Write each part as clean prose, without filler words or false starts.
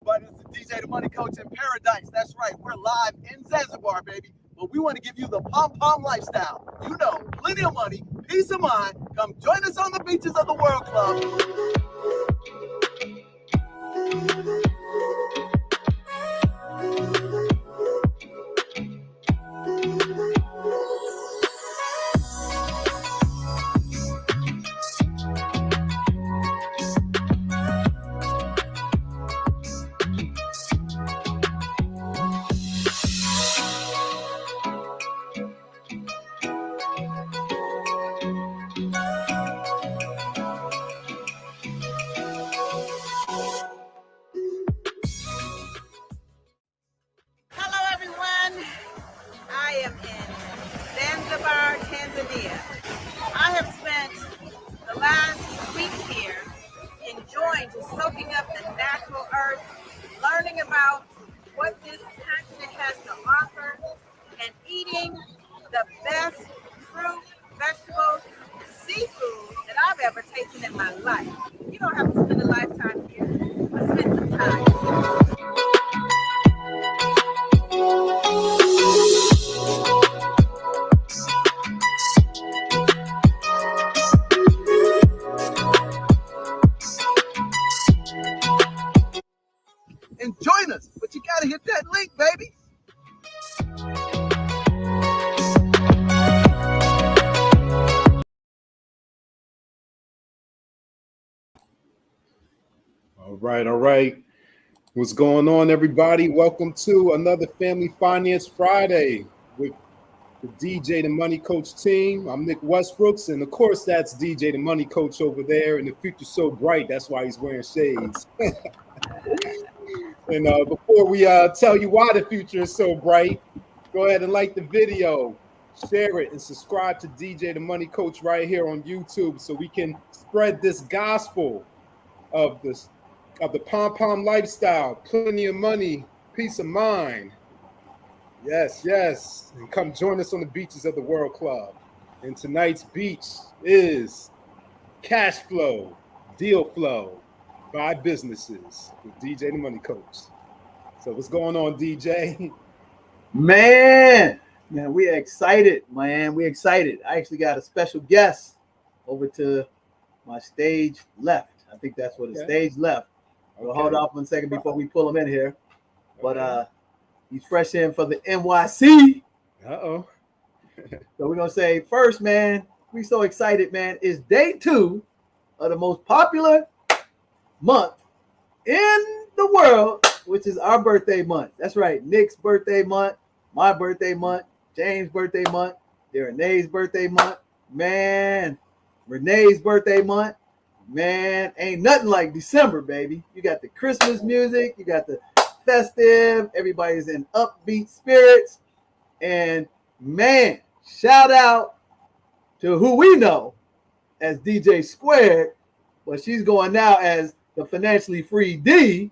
everybody. It's the DJ, the Money Coach in Paradise. That's right. We're live in Zanzibar, baby. But we want to give you the P.O.M lifestyle. You know, plenty of money, peace of mind. Come join us on the beaches of the World Club. Hello, everyone. I am in Zanzibar, Tanzania. I have spent the last week here enjoying just soaking up the natural earth, learning about what this continent has to offer, and eating the best fruit, vegetables, seafood that I've ever tasted in my life. You don't have to spend a lifetime here, but spend some time. And join us, but you got to hit that link, baby. All right. What's going on, everybody? Welcome to another Family Finance Friday with the DJ, the Money Coach team. I'm Nick Westbrooks, and of course, that's DJ, the Money Coach over there. And the future's so bright, that's why he's wearing shades. And before we tell you why the future is so bright, go ahead and like the video, share it, and subscribe to DJ, the Money Coach right here on YouTube so we can spread this gospel of the P.O.M lifestyle, plenty of money, peace of mind. Yes. And come join us on the beaches of the World Club. And tonight's beach is cash flow, deal flow by businesses with DJ, the Money Coach. So what's going on, DJ? Man, we are excited, man. We're excited. I actually got a special guest over to my stage left. I think that's what the stage left. We'll hold off 1 second before we pull him in here. But he's fresh in for the NYC. Uh-oh. So we're going to say first, man, we're so excited, man. It's day 2 of the most popular month in the world, which is our birthday month. That's right. Nick's birthday month, my birthday month, James' birthday month, Renee's birthday month, man, Renee's birthday month. Man, ain't nothing like December, baby. You got the Christmas music, you got the festive, everybody's in upbeat spirits. And man, shout out to who we know as DJ Squared, but she's going now as the financially free D.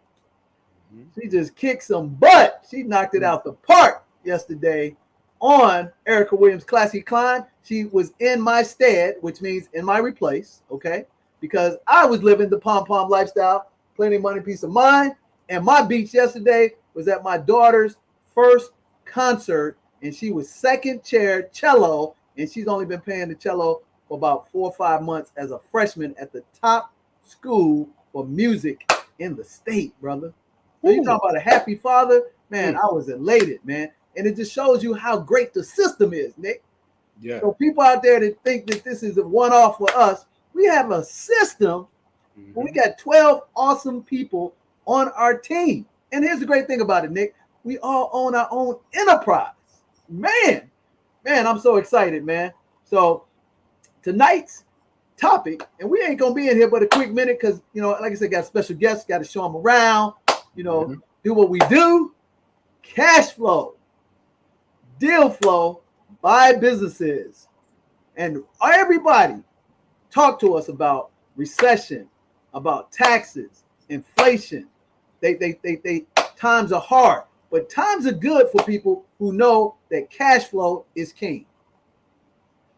She just kicked some butt. She knocked it out the park yesterday on Erica Williams' Classy Climb. She was in my stead, which means in my replace, okay? Because I was living the P.O.M lifestyle, plenty of money, peace of mind. And my beach yesterday was at my daughter's first concert, and she was second chair cello, and she's only been playing the cello for about 4 or 5 months as a freshman at the top school for music in the state, brother. So you talk about a happy father, man, I was elated, man. And it just shows you how great the system is, Nick. Yeah. So people out there that think that this is a one-off for us, we have a system where we got 12 awesome people on our team. And here's the great thing about it, Nick. We all own our own enterprise. Man, I'm so excited, man. So tonight's topic, and we ain't going to be in here but a quick minute because, you know, like I said, got special guests, got to show them around, you know, do what we do. Cash flow, deal flow by businesses. And everybody talk to us about recession, about taxes, inflation. They times are hard, but times are good for people who know that cash flow is king.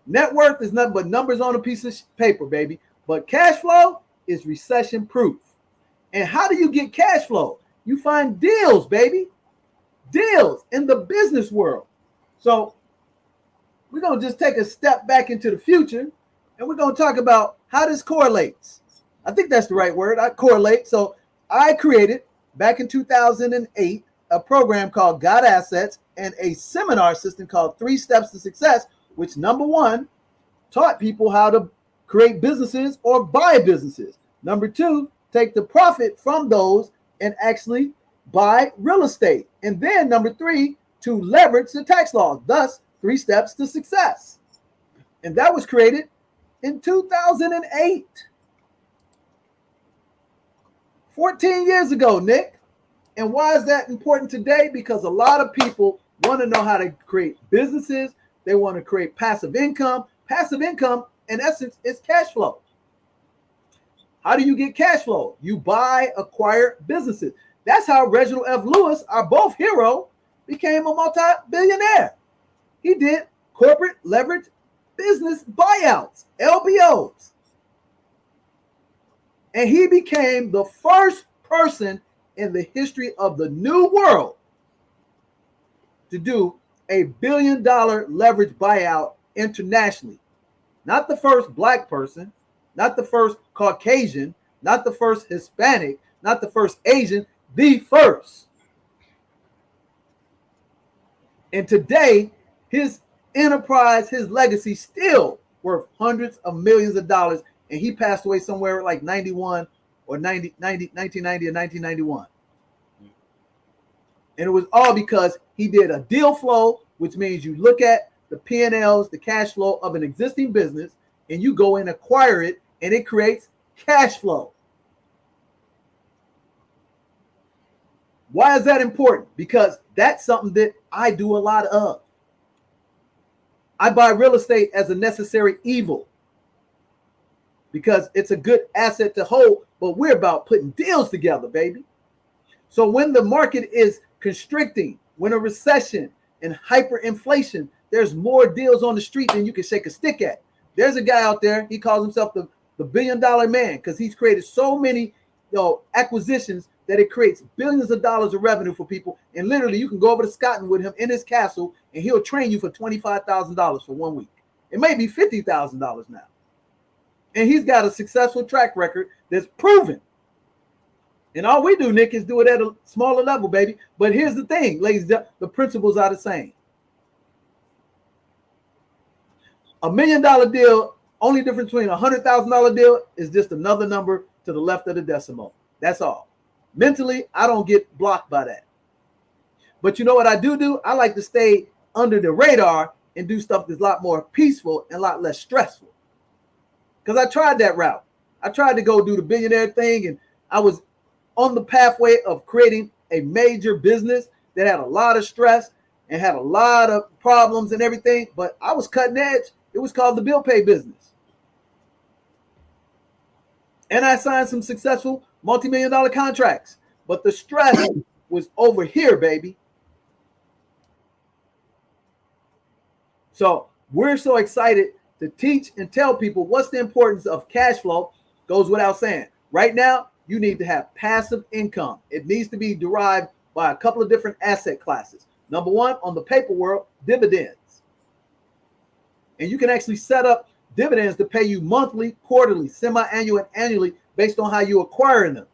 Net worth is nothing but numbers on a piece of paper, baby. But cash flow is recession proof. And how do you get cash flow? you find deals, baby. Deals in the business world. So we're going to just take a step back into the future, and we're going to talk about how this correlates. I think that's the right word. I correlate. So I created back in 2008 a program called Got Assets and a seminar system called 3 Steps to Success, which number one taught people how to create businesses or buy businesses. Number two, take the profit from those and actually buy real estate. And then number three, to leverage the tax laws. Thus, 3 Steps to Success. And that was created in 2008. 14 years ago, Nick. And why is that important today? Because a lot of people want to know how to create businesses. They want to create passive income. Passive income, in essence, is cash flow. How do you get cash flow? You buy, acquire businesses. That's how Reginald F. Lewis, our both hero, became a multi-billionaire. He did corporate leverage business buyouts, LBOs. And he became the first person in the history of the new world to do a $1 billion leverage buyout internationally. Not the first black person, not the first Caucasian, not the first Hispanic, not the first Asian, the first. And today, his enterprise, his legacy still worth hundreds of millions of dollars. And he passed away somewhere like 91 or 1990 or 1991. And it was all because he did a deal flow, which means you look at the P&Ls, the cash flow of an existing business, and you go and acquire it, and it creates cash flow. Why is that important? Because that's something that I do a lot of. I buy real estate as a necessary evil because it's a good asset to hold, but we're about putting deals together, baby. So when the market is constricting, when a recession and hyperinflation, there's more deals on the street than you can shake a stick at. There's a guy out there, he calls himself the $1 billion man because he's created so many acquisitions that it creates billions of dollars of revenue for people. And literally, you can go over to Scotland with him in his castle, and he'll train you for $25,000 for 1 week. It may be $50,000 now. And he's got a successful track record that's proven. And all we do, Nick, is do it at a smaller level, baby. But here's the thing, ladies and gentlemen, the principles are the same. $1 million deal, only difference between a $100,000 deal is just another number to the left of the decimal. That's all. Mentally, I don't get blocked by that. But you know what I do? I like to stay under the radar and do stuff that's a lot more peaceful and a lot less stressful. Because I tried that route. I tried to go do the billionaire thing, and I was on the pathway of creating a major business that had a lot of stress and had a lot of problems and everything, but I was cutting edge. It was called the bill pay business. And I signed some successful multi-million-dollar contracts, but the stress was over here, baby. So we're so excited to teach and tell people what's the importance of cash flow. Goes without saying. Right now, you need to have passive income. It needs to be derived by a couple of different asset classes. Number one, on the paper world, dividends. And you can actually set up dividends to pay you monthly, quarterly, semi-annual, and annually based on how you acquire them.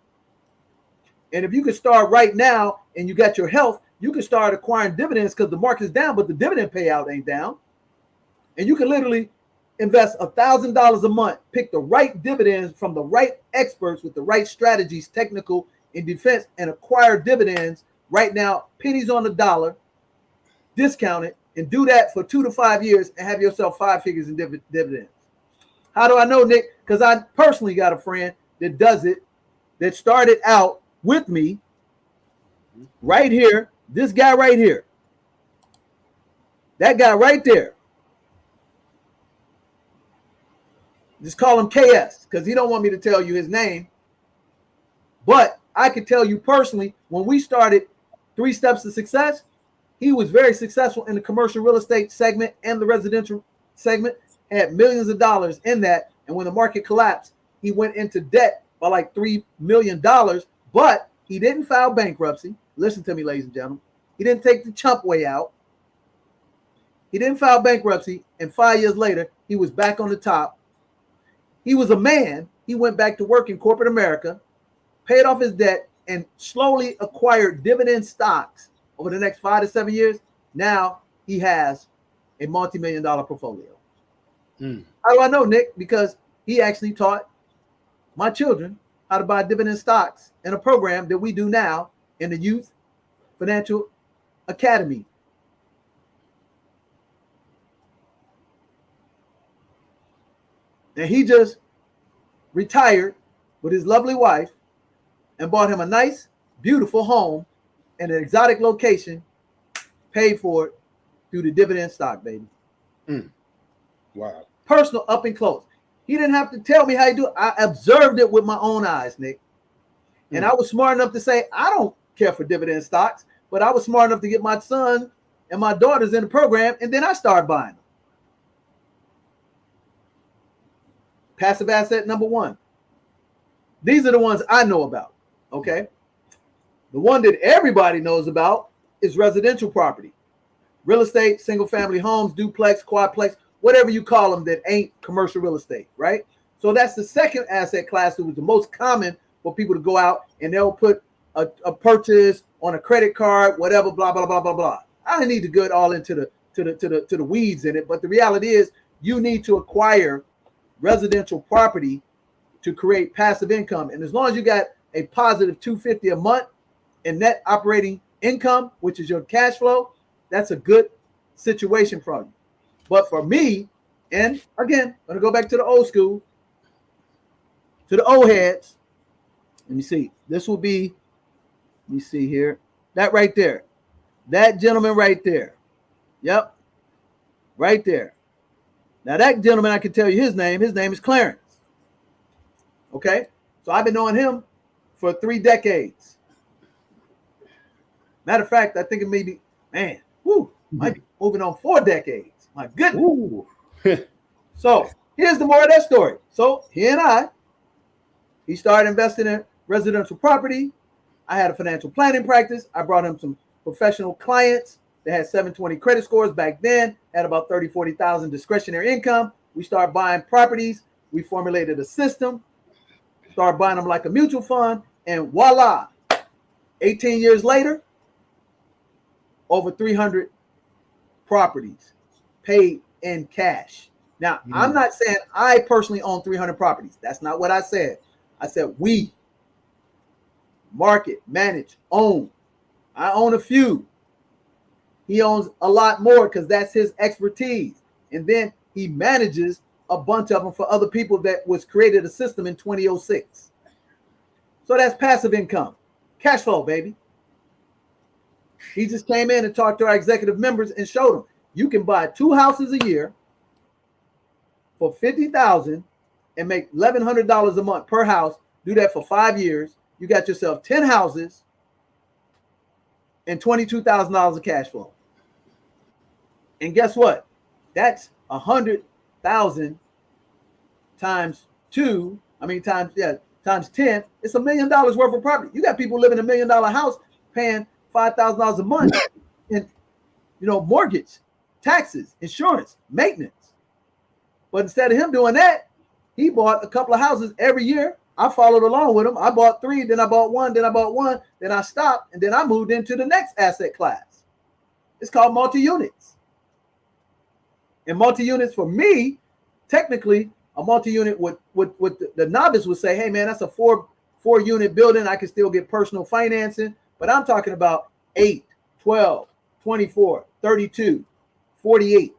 And if you can start right now and you got your health, you can start acquiring dividends because the market's down, but the dividend payout ain't down. And you can literally invest $1,000 a month, pick the right dividends from the right experts with the right strategies, technical in defense, and acquire dividends right now, pennies on the dollar, discounted, and do that for 2 to 5 years and have yourself 5 figures in dividends. How do I know, Nick? Because I personally got a friend that does it, that started out with me right here, this guy right here, that guy right there. Just call him KS because he don't want me to tell you his name. But I could tell you personally, when we started 3 Steps to Success, he was very successful in the commercial real estate segment and the residential segment, had millions of dollars in that. And when the market collapsed, he went into debt by like $3 million. But He didn't file bankruptcy. Listen to me, ladies and gentlemen. He didn't take the chump way out. He didn't file bankruptcy, and 5 years later, he was back on the top. He was a man. He went back to work in corporate America, paid off his debt, and slowly acquired dividend stocks over the next 5 to 7 years. Now he has a multi-million-dollar portfolio. How do I know, Nick? Because he actually taught my children how to buy dividend stocks in a program that we do now in the Youth Financial Academy. And he just retired with his lovely wife and bought him a nice, beautiful home in an exotic location, paid for it through the dividend stock, baby. Wow. Personal, up and close. He didn't have to tell me how to do it. I observed it with my own eyes, Nick. And I was smart enough to say, I don't care for dividend stocks, but I was smart enough to get my son and my daughters in the program, and then I started buying them. Passive asset number one. These are the ones I know about, okay? The one that everybody knows about is residential property. Real estate, single-family homes, duplex, quadplex, whatever you call them that ain't commercial real estate, right? So that's the second asset class that was the most common for people to go out and they'll put a purchase on a credit card, whatever, blah, blah, blah, blah, blah. I don't need to get all into the weeds in it, but the reality is you need to acquire residential property to create passive income. And as long as you got a positive $250 a month in net operating income, which is your cash flow, that's a good situation for you. But for me, and again, I'm going to go back to the old school, to the old heads. Let me see. This will be, let me see here. That right there. That gentleman right there. Yep. Right there. Now that gentleman, I can tell you his name. His name is Clarence. Okay? So I've been knowing him for 3 decades. Matter of fact, I think it may be, man, might be moving on 4 decades. My goodness. So here's the more of that story. So he started investing in residential property. I had a financial planning practice. I brought him some professional clients that had 720 credit scores back then, had about 30, 40,000 discretionary income. We started buying properties. We formulated a system, started buying them like a mutual fund, and voila, 18 years later, over 300 properties paid in cash. Now, I'm not saying I personally own 300 properties. That's not what I said. I said we market, manage, own. I own a few. He owns a lot more because that's his expertise. And then he manages a bunch of them for other people that was created a system in 2006. So that's passive income. Cash flow, baby. He just came in and talked to our executive members and showed them. You can buy 2 houses a year for $50,000 and make $1,100 a month per house. Do that for 5 years. You got yourself 10 houses and $22,000 of cash flow. And guess what? That's 100,000 times 2. Times 10. It's $1 million worth of property. You got people living in $1 million house paying $5,000 a month in, mortgage, taxes, insurance, maintenance. But instead of him doing that, he bought a couple of houses every year. I followed along with him. I bought 3, then I bought 1, then I bought 1, then I stopped, and then I moved into the next asset class. It's called multi-units. And multi-units for me, technically, a multi-unit would the novice would say, hey man, that's a 4-unit building. I can still get personal financing. But I'm talking about 8, 12, 24, 32, 48.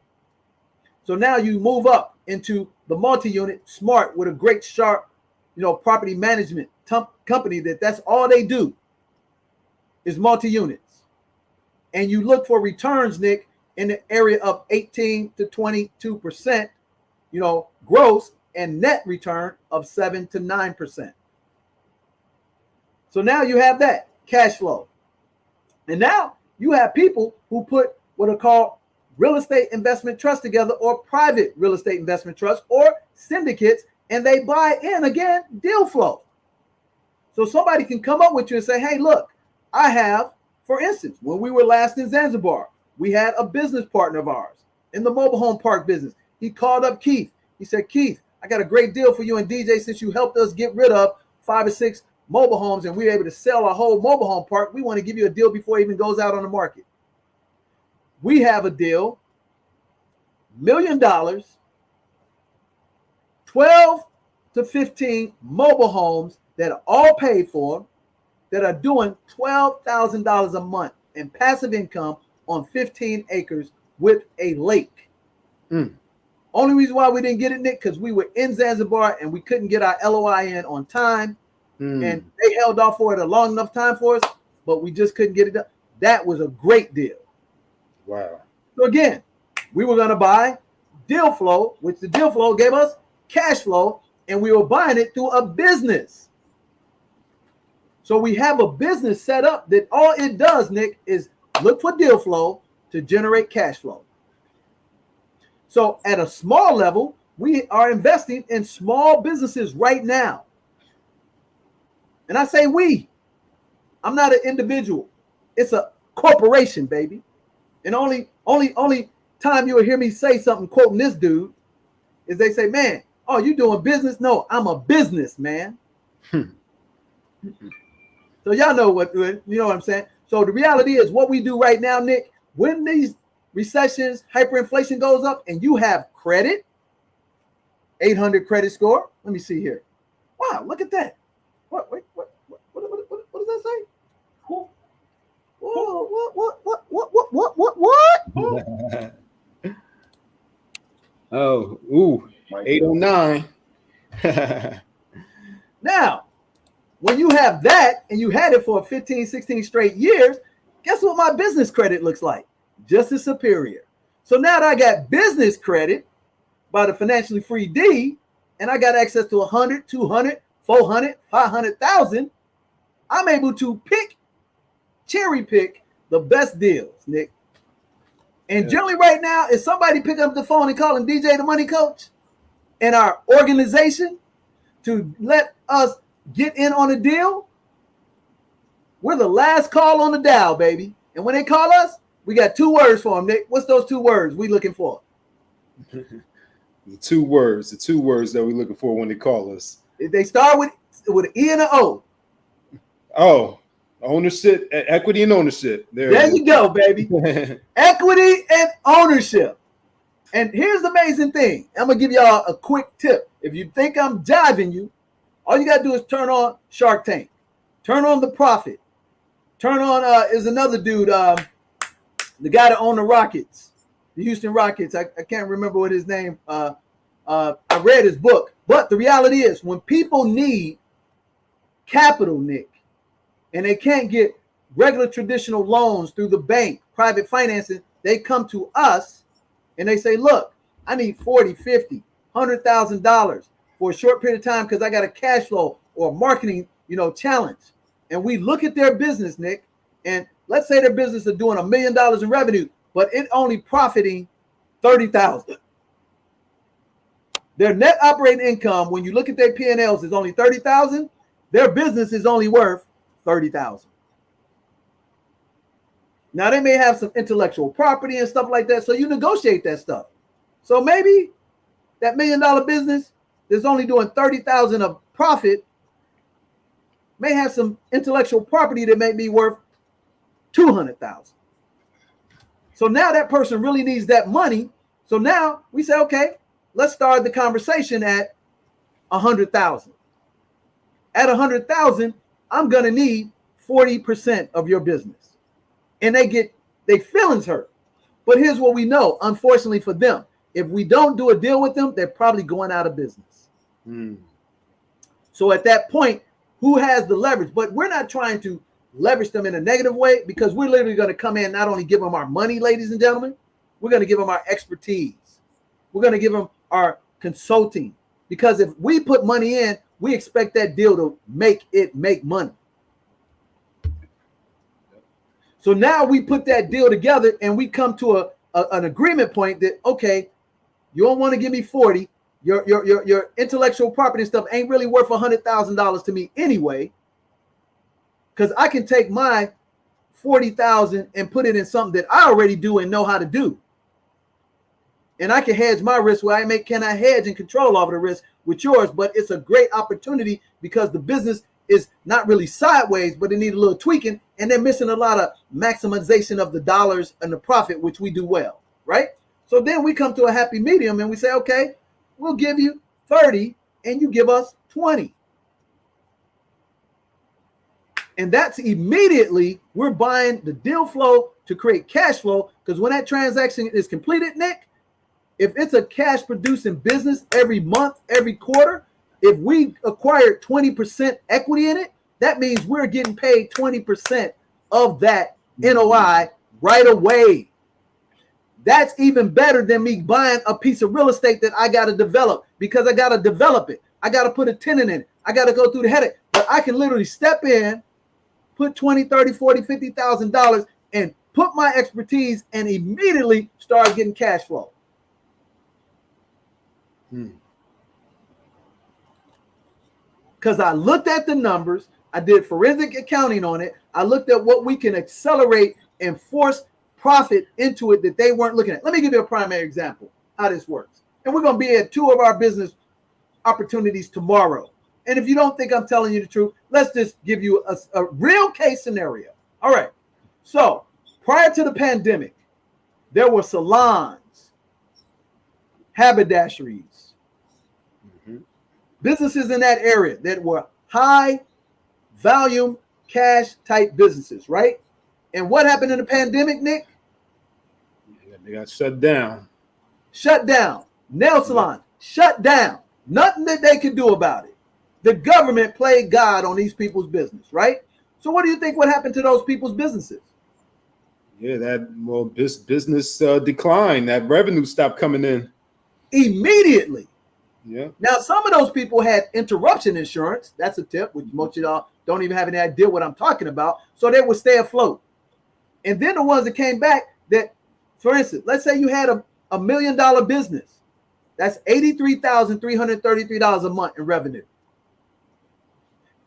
So now you move up into the multi-unit smart with a great sharp, property management company that's all they do is multi-units. And you look for returns, Nick, in the area of 18 to 22%, gross, and net return of 7 to 9%. So now you have that cash flow. And now you have people who put what are called real estate investment trusts together, or private real estate investment trusts, or syndicates, and they buy in, again, deal flow. So somebody can come up with you and say, hey, look, I have, for instance, when we were last in Zanzibar, we had a business partner of ours in the mobile home park business. He called up Keith. He said, Keith, I got a great deal for you and DJ since you helped us get rid of 5 or 6 mobile homes and we were able to sell a whole mobile home park. We want to give you a deal before it even goes out on the market. We have a deal, $1 million, 12 to 15 mobile homes that are all paid for, that are doing $12,000 a month in passive income on 15 acres with a lake. Only reason why we didn't get it, Nick, because we were in Zanzibar and we couldn't get our LOI in on time. And they held off for it a long enough time for us, but we just couldn't get it done. That was a great deal. Wow. So again, we were going to buy deal flow, which the deal flow gave us cash flow, and we were buying it through a business. So we have a business set up that all it does, Nick, is look for deal flow to generate cash flow. So at a small level, we are investing in small businesses right now. And I say we. I'm not an individual. It's a corporation, baby. And only time you'll hear me say something quoting this dude is they say, man, oh, you doing business? No, I'm a businessman. So y'all know what I'm saying? So the reality is what we do right now, Nick, when these recessions, hyperinflation goes up and you have credit, 800 credit score. Let me see here. Wow, look at that. What does that say? Whoa, what? Oh, ooh, 809. Now, when you have that and you had it for 15, 16 straight years, guess what my business credit looks like? Just as superior. So now that I got business credit by the financially free D, and I got access to 100, 200, 400, 500,000, I'm able to cherry pick the best deals, Nick. And generally right now, if somebody pick up the phone and calling DJ the Money Coach in our organization to let us get in on a deal, we're the last call on the dial, baby. And when they call us, we got 2 words for them, Nick. What's those 2 words we looking for? The two words that we're looking for when they call us. They start with an E and an O. Oh, ownership, equity and ownership. There you go, baby. Equity and ownership. And here's the amazing thing. I'm going to give y'all a quick tip. If you think I'm jiving you, all you got to do is turn on Shark Tank. Turn on The Profit. Turn on, is another dude, the guy that owned the Rockets, the Houston Rockets. I can't remember what his name. I read his book. But the reality is when people need capital, Nick, and they can't get regular traditional loans through the bank, private financing, they come to us and they say, look, I need $40,000, $50,000, $100,000 for a short period of time because I got a cash flow or a marketing, challenge. And we look at their business, Nick, and let's say their business is doing $1 million in revenue, but it only profiting $30,000. Their net operating income, when you look at their P&Ls, is only $30,000. Their business is only worth $30,000. Now they may have some intellectual property and stuff like that, so you negotiate that stuff. So maybe that $1 million business that's only doing $30,000 of profit may have some intellectual property that may be worth $200,000. So now that person really needs that money. So now we say, okay, let's start the conversation at $100,000. At $100,000, I'm gonna need 40% of your business, and they feelings hurt. But here's what we know: unfortunately for them, if we don't do a deal with them, they're probably going out of business. So at that point, who has the leverage? But we're not trying to leverage them in a negative way, because we're literally going to come in, not only give them our money, ladies and gentlemen, we're going to give them our expertise. We're going to give them our consulting, because if we put money in, we expect that deal to make money. So now we put that deal together and we come to an agreement point that, okay, you don't want to give me 40. Your intellectual property and stuff ain't really worth $100,000 to me anyway. because I can take my 40,000 and put it in something that I already do and know how to do. And I can hedge my risk where can I hedge and control over the risk with yours, but it's a great opportunity because the business is not really sideways, but it needs a little tweaking, and they're missing a lot of maximization of the dollars and the profit, which we do well, right? So then we come to a happy medium and we say, okay, we'll give you 30 and you give us 20. And that's immediately we're buying the deal flow to create cash flow, because when that transaction is completed, Nick, if it's a cash producing business every month, every quarter, if we acquired 20% equity in it, that means we're getting paid 20% of that NOI right away. That's even better than me buying a piece of real estate that I got to develop, because I got to develop it. I got to put a tenant in it. I got to go through the headache. But I can literally step in, put $20,000, $30,000, $40,000, $50,000 and put my expertise and immediately start getting cash flow. Because I looked at the numbers, I did forensic accounting on it. I looked at what we can accelerate and force profit into it that they weren't looking at. Let me give you a primary example how this works. And we're going to be at 2 of our business opportunities tomorrow. And if you don't think I'm telling you the truth, let's just give you a real case scenario. All right. So prior to the pandemic, there were salons, haberdasheries, businesses in that area that were high volume cash type businesses, right? And what happened in the pandemic, Nick? They got shut down. Shut down. Nail salon, shut down. Nothing that they could do about it. The government played God on these people's business, right? So what do you think would happen to those people's businesses? Yeah, business decline. That revenue stopped coming in immediately. Yeah. Now, some of those people had interruption insurance. That's a tip, which most of y'all don't even have any idea what I'm talking about. So they would stay afloat. And then the ones that came back that, for instance, let's say you had a $1 million business. That's $83,333 a month in revenue.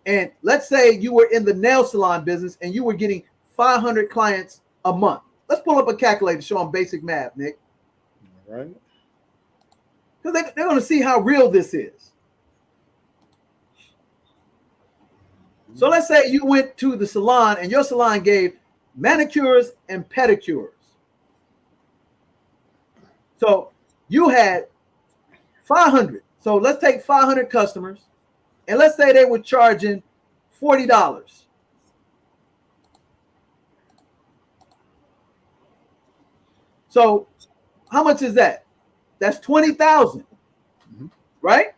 And let's say you were in the nail salon business and you were getting 500 clients a month. Let's pull up a calculator to show them basic math, Nick. All right. Because they're going to see how real this is. So let's say you went to the salon and your salon gave manicures and pedicures. So you had 500. So let's take 500 customers and let's say they were charging $40. So how much is that? That's 20,000, right?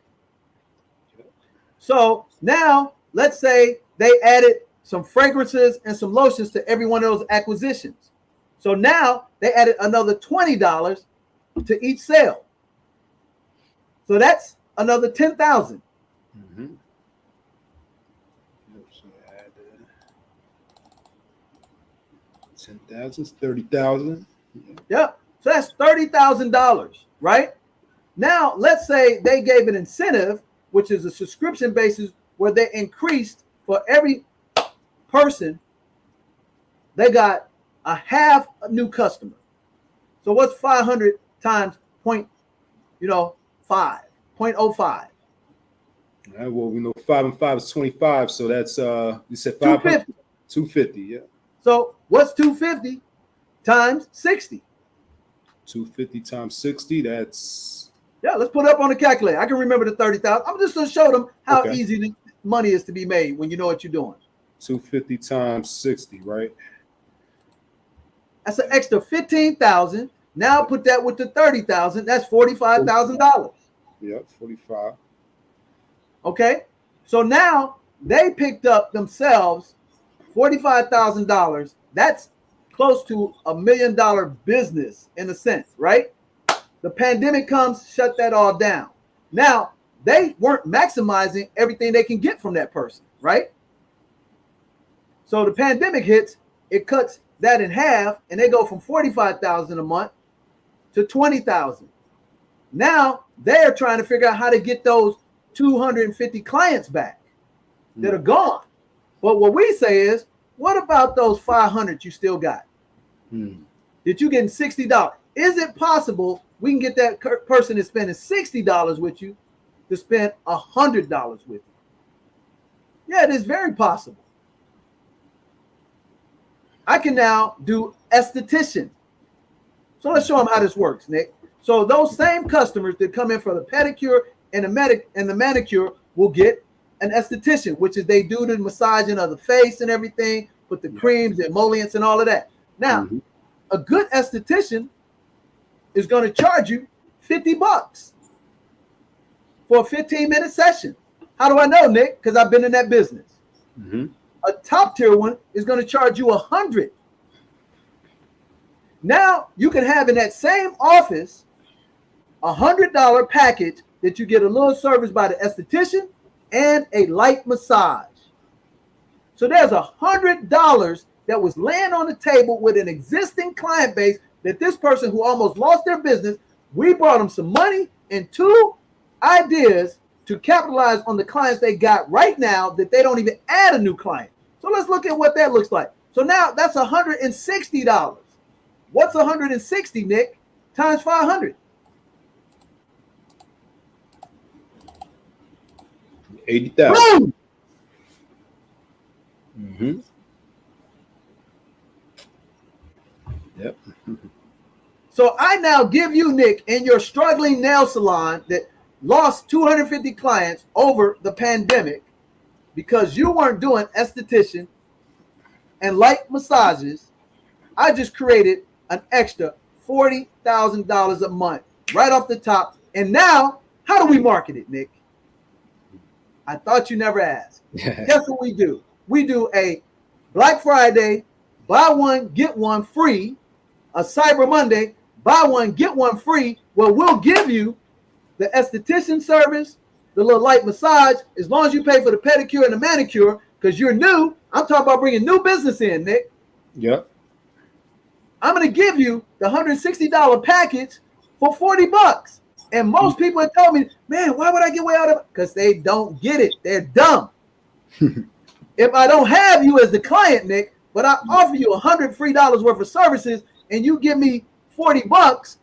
So now let's say they added some fragrances and some lotions to every one of those acquisitions. So now they added another $20 to each sale. So that's another 10,000. 10,000, 30,000. Yep. So that's $30,000, right? Now, let's say they gave an incentive, which is a subscription basis where they increased for every person, they got a half a new customer. So what's 500 times 0.05? 0.05. All right, well, we know 5 and 5 is 25. So that's, you said 250. 250, yeah. So what's 250 times 60? 250 times 60, that's... Yeah, let's put it up on the calculator. I can remember the 30,000. I'm just going to show them how easy the money is to be made when you know what you're doing. 250 times 60, right? That's an extra 15,000. Now put that with the 30,000. That's $45,000. Yep, 45. Okay, so now they picked up themselves $45,000. That's close to $1 million business in a sense, right? The pandemic comes, shut that all down. Now, they weren't maximizing everything they can get from that person, right? So the pandemic hits, it cuts that in half, and they go from $45,000 a month to $20,000. Now they're trying to figure out how to get those 250 clients back that are gone. But what we say is, what about those 500 you still got? That you getting $60? Is it possible we can get that person that's spending $60 with you to spend $100 with you? Yeah, it is very possible. I can now do esthetician. So let's show them how this works, Nick. So those same customers that come in for the pedicure and the manicure will get an esthetician, which is they do the massaging of the face and everything, put the creams, the emollients, and all of that. Now, a good esthetician is going to charge you $50 for a 15-minute session. How do I know, Nick? Because I've been in that business. A top tier one is going to charge you $100. Now you can have in that same office $100 package that you get a little service by the esthetician and a light massage. So there's $100 that was laying on the table with an existing client base that this person who almost lost their business, we brought them some money and 2 ideas to capitalize on the clients they got right now that they don't even add a new client. So let's look at what that looks like. So now that's $160. What's 160, Nick, times 500? 80,000. Yep. So I now give you, Nick, in your struggling nail salon that lost 250 clients over the pandemic because you weren't doing esthetician and light massages, I just created an extra $40,000 a month right off the top. And now, how do we market it, Nick? I thought you never asked. Guess what we do? We do a Black Friday, buy one, get one free, a Cyber Monday, buy one, get one free, where we'll give you the esthetician service, the little light massage, as long as you pay for the pedicure and the manicure, because you're new. I'm talking about bringing new business in, Nick. Yep. I'm going to give you the $160 package for $40. And most people have told me, man, why would I get way out of it? Because they don't get it. They're dumb. If I don't have you as the client, Nick, but I offer you $100 free worth of services and you give me $40,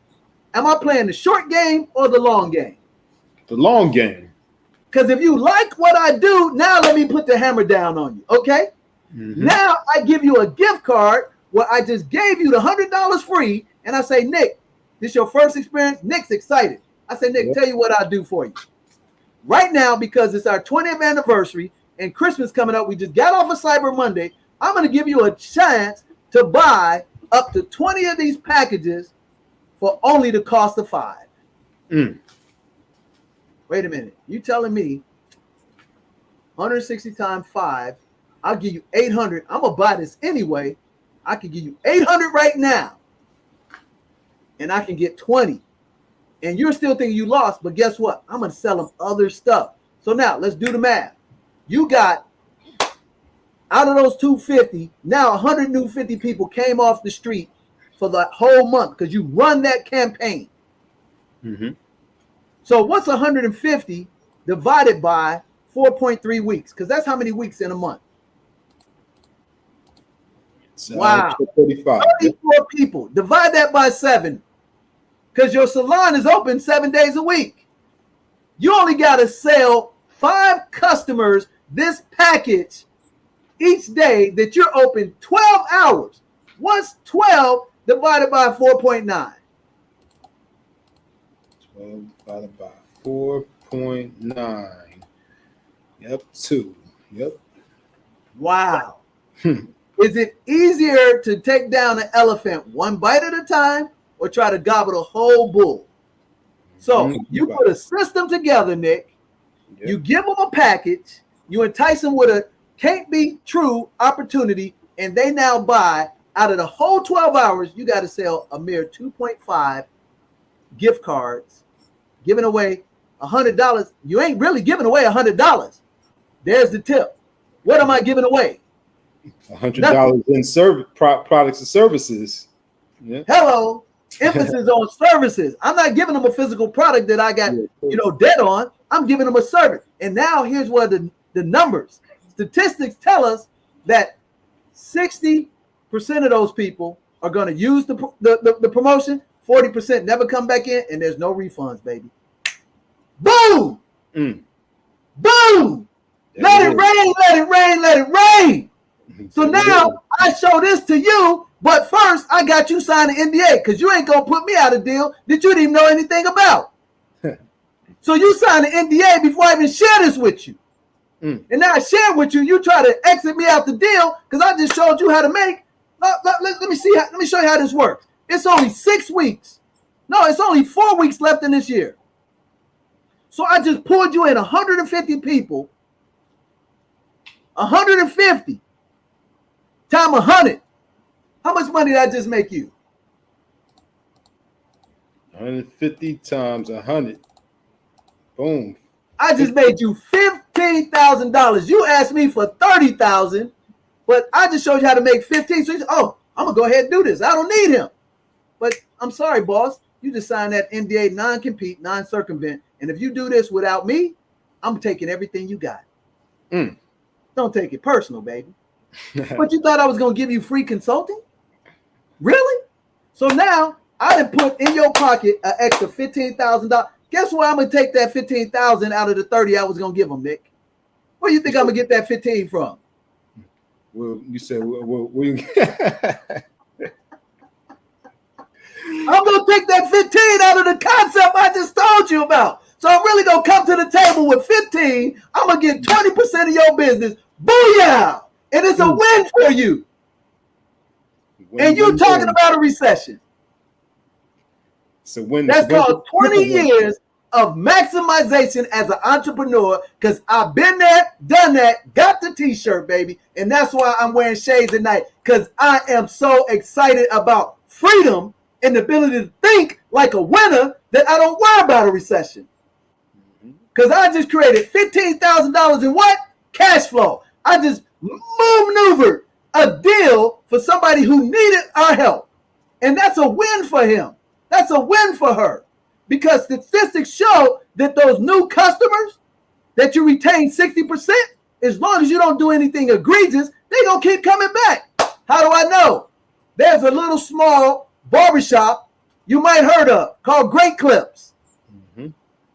am I playing the short game or the long game? The long game. Because if you like what I do, now let me put the hammer down on you, okay? Now I give you a gift card where I just gave you the $100 free, and I say, Nick, this your first experience? Nick's excited. I say, Nick, tell you what I'll do for you. Right now, because it's our 20th anniversary and Christmas coming up, we just got off of Cyber Monday, I'm going to give you a chance to buy up to 20 of these packages for only the cost of 5. Wait a minute. You telling me 160 times 5, I'll give you 800. I'm going to buy this anyway. I can give you 800 right now. And I can get 20. And you're still thinking you lost, but guess what? I'm going to sell them other stuff. So now let's do the math. You got, out of those 250, now 100 new 50 people came off the street for the whole month because you run that campaign. So what's 150 divided by 4.3 weeks? Because that's how many weeks in a month. Wow. 34 people. Divide that by 7. Because your salon is open 7 days a week. You only got to sell 5 customers this package each day that you're open 12 hours. What's 12 divided by 4.9? 12 divided by 4.9. Yep, 2. Yep. Wow. Is it easier to take down an elephant one bite at a time or try to gobble the whole bull? So you put a system together, Nick. Yep. You give them a package. You entice them with a can't be true opportunity, and they now buy. Out of the whole 12 hours, you got to sell a mere 2.5 gift cards, giving away $100. You ain't really giving away $100. There's the tip. What am I giving away? $100 in products and services. Yeah. Hello. Emphasis on services. I'm not giving them a physical product that I got, debt on. I'm giving them a service. And now here's where the numbers statistics tell us that 60% of those people are going to use the promotion, 40% never come back in, and there's no refunds, baby. Boom! Boom! Let it rain, let it rain, let it rain. So now I show this to you, but first I got you sign an NDA because you ain't going to put me out a deal that you didn't even know anything about. So you signed an NDA before I even share this with you. And now I share with you, you try to exit me out the deal because I just showed you how to make. Let me show you how this works. It's only 6 weeks. No, it's only 4 weeks left in this year. So I just pulled you in 150 people. 150 times 100. How much money did I just make you? 150 times 100. Boom. I just made you $15,000. You asked me for $30,000, but I just showed you how to make 15. So you said, oh, I'm gonna go ahead and do this. I don't need him. But I'm sorry, boss. You just signed that NDA, non-compete, non-circumvent. And if you do this without me, I'm taking everything you got. Don't take it personal, baby. But you thought I was gonna give you free consulting? Really? So now I done put in your pocket an extra $15,000. Guess where I'm gonna take that $15,000 out of the 30 I was gonna give them, Nick? Where you think I'm gonna get that 15 from? Well, you said, I'm gonna take that 15 out of the concept I just told you about. So I'm really gonna come to the table with 15. I'm gonna get 20% of your business. Booyah! And it's a win for you. And you talking about a recession. So when that's called 20 years of maximization as an entrepreneur, because I've been there, done that, got the t-shirt, baby. And that's why I'm wearing shades at night, because I am so excited about freedom and the ability to think like a winner that I don't worry about a recession. Because I just created $15,000 in what? Cash flow. I just maneuvered a deal for somebody who needed our help. And that's a win for him. That's a win for her, because statistics show that those new customers that you retain 60%, as long as you don't do anything egregious, they're going to keep coming back. How do I know? There's a little small barbershop you might heard of called Great Clips.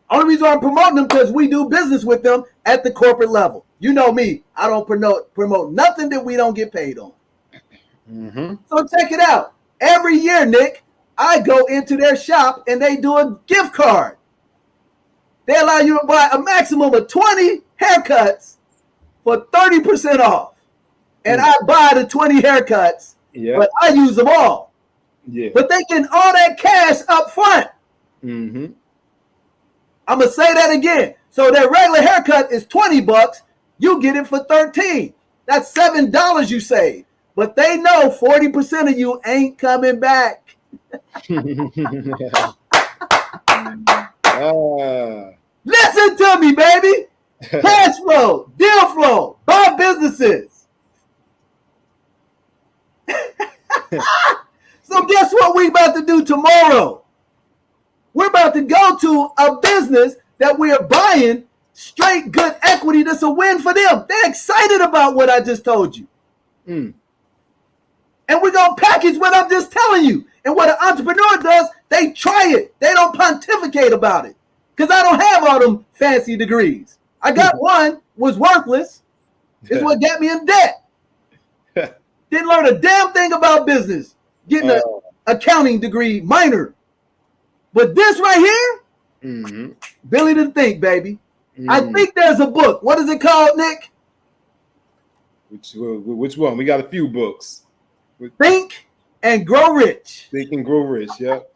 Only reason I'm promoting them because we do business with them at the corporate level. You know me. I don't promote nothing that we don't get paid on. So check it out. Every year, Nick, I go into their shop and they do a gift card. They allow you to buy a maximum of 20 haircuts for 30% off. And I buy the 20 haircuts, but I use them all. But they get all that cash up front. I'm going to say that again. So their regular haircut is $20. You get it for $13. That's $7 you save. But they know 40% of you ain't coming back. Listen to me, baby. Cash flow, deal flow, buy businesses. So guess what we about to do tomorrow? We're about to go to a business that we are buying straight good equity. That's a win for them. They're excited about what I just told you. And we're going to package what I'm just telling you. And what an entrepreneur does, they try it. They don't pontificate about it. Because I don't have all them fancy degrees. I got one, was worthless. It's what got me in debt. Didn't learn a damn thing about business. Getting an accounting degree, minor. But this right here, ability to think, baby. I think there's a book. What is it called, Nick? Which one? We got a few books. Think and Grow Rich. Think and Grow Rich, yep.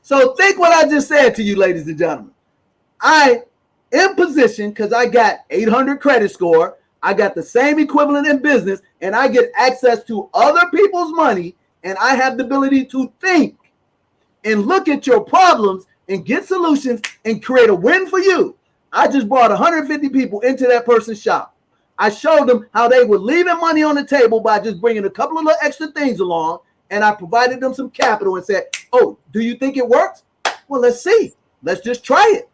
So think what I just said to you, ladies and gentlemen. I am positioned because I got 800 credit score. I got the same equivalent in business, and I get access to other people's money, and I have the ability to think and look at your problems and get solutions and create a win for you. I just brought 150 people into that person's shop. I showed them how they were leaving money on the table by just bringing a couple of little extra things along, and I provided them some capital and said, oh, do you think it works? Well, let's see. Let's just try it.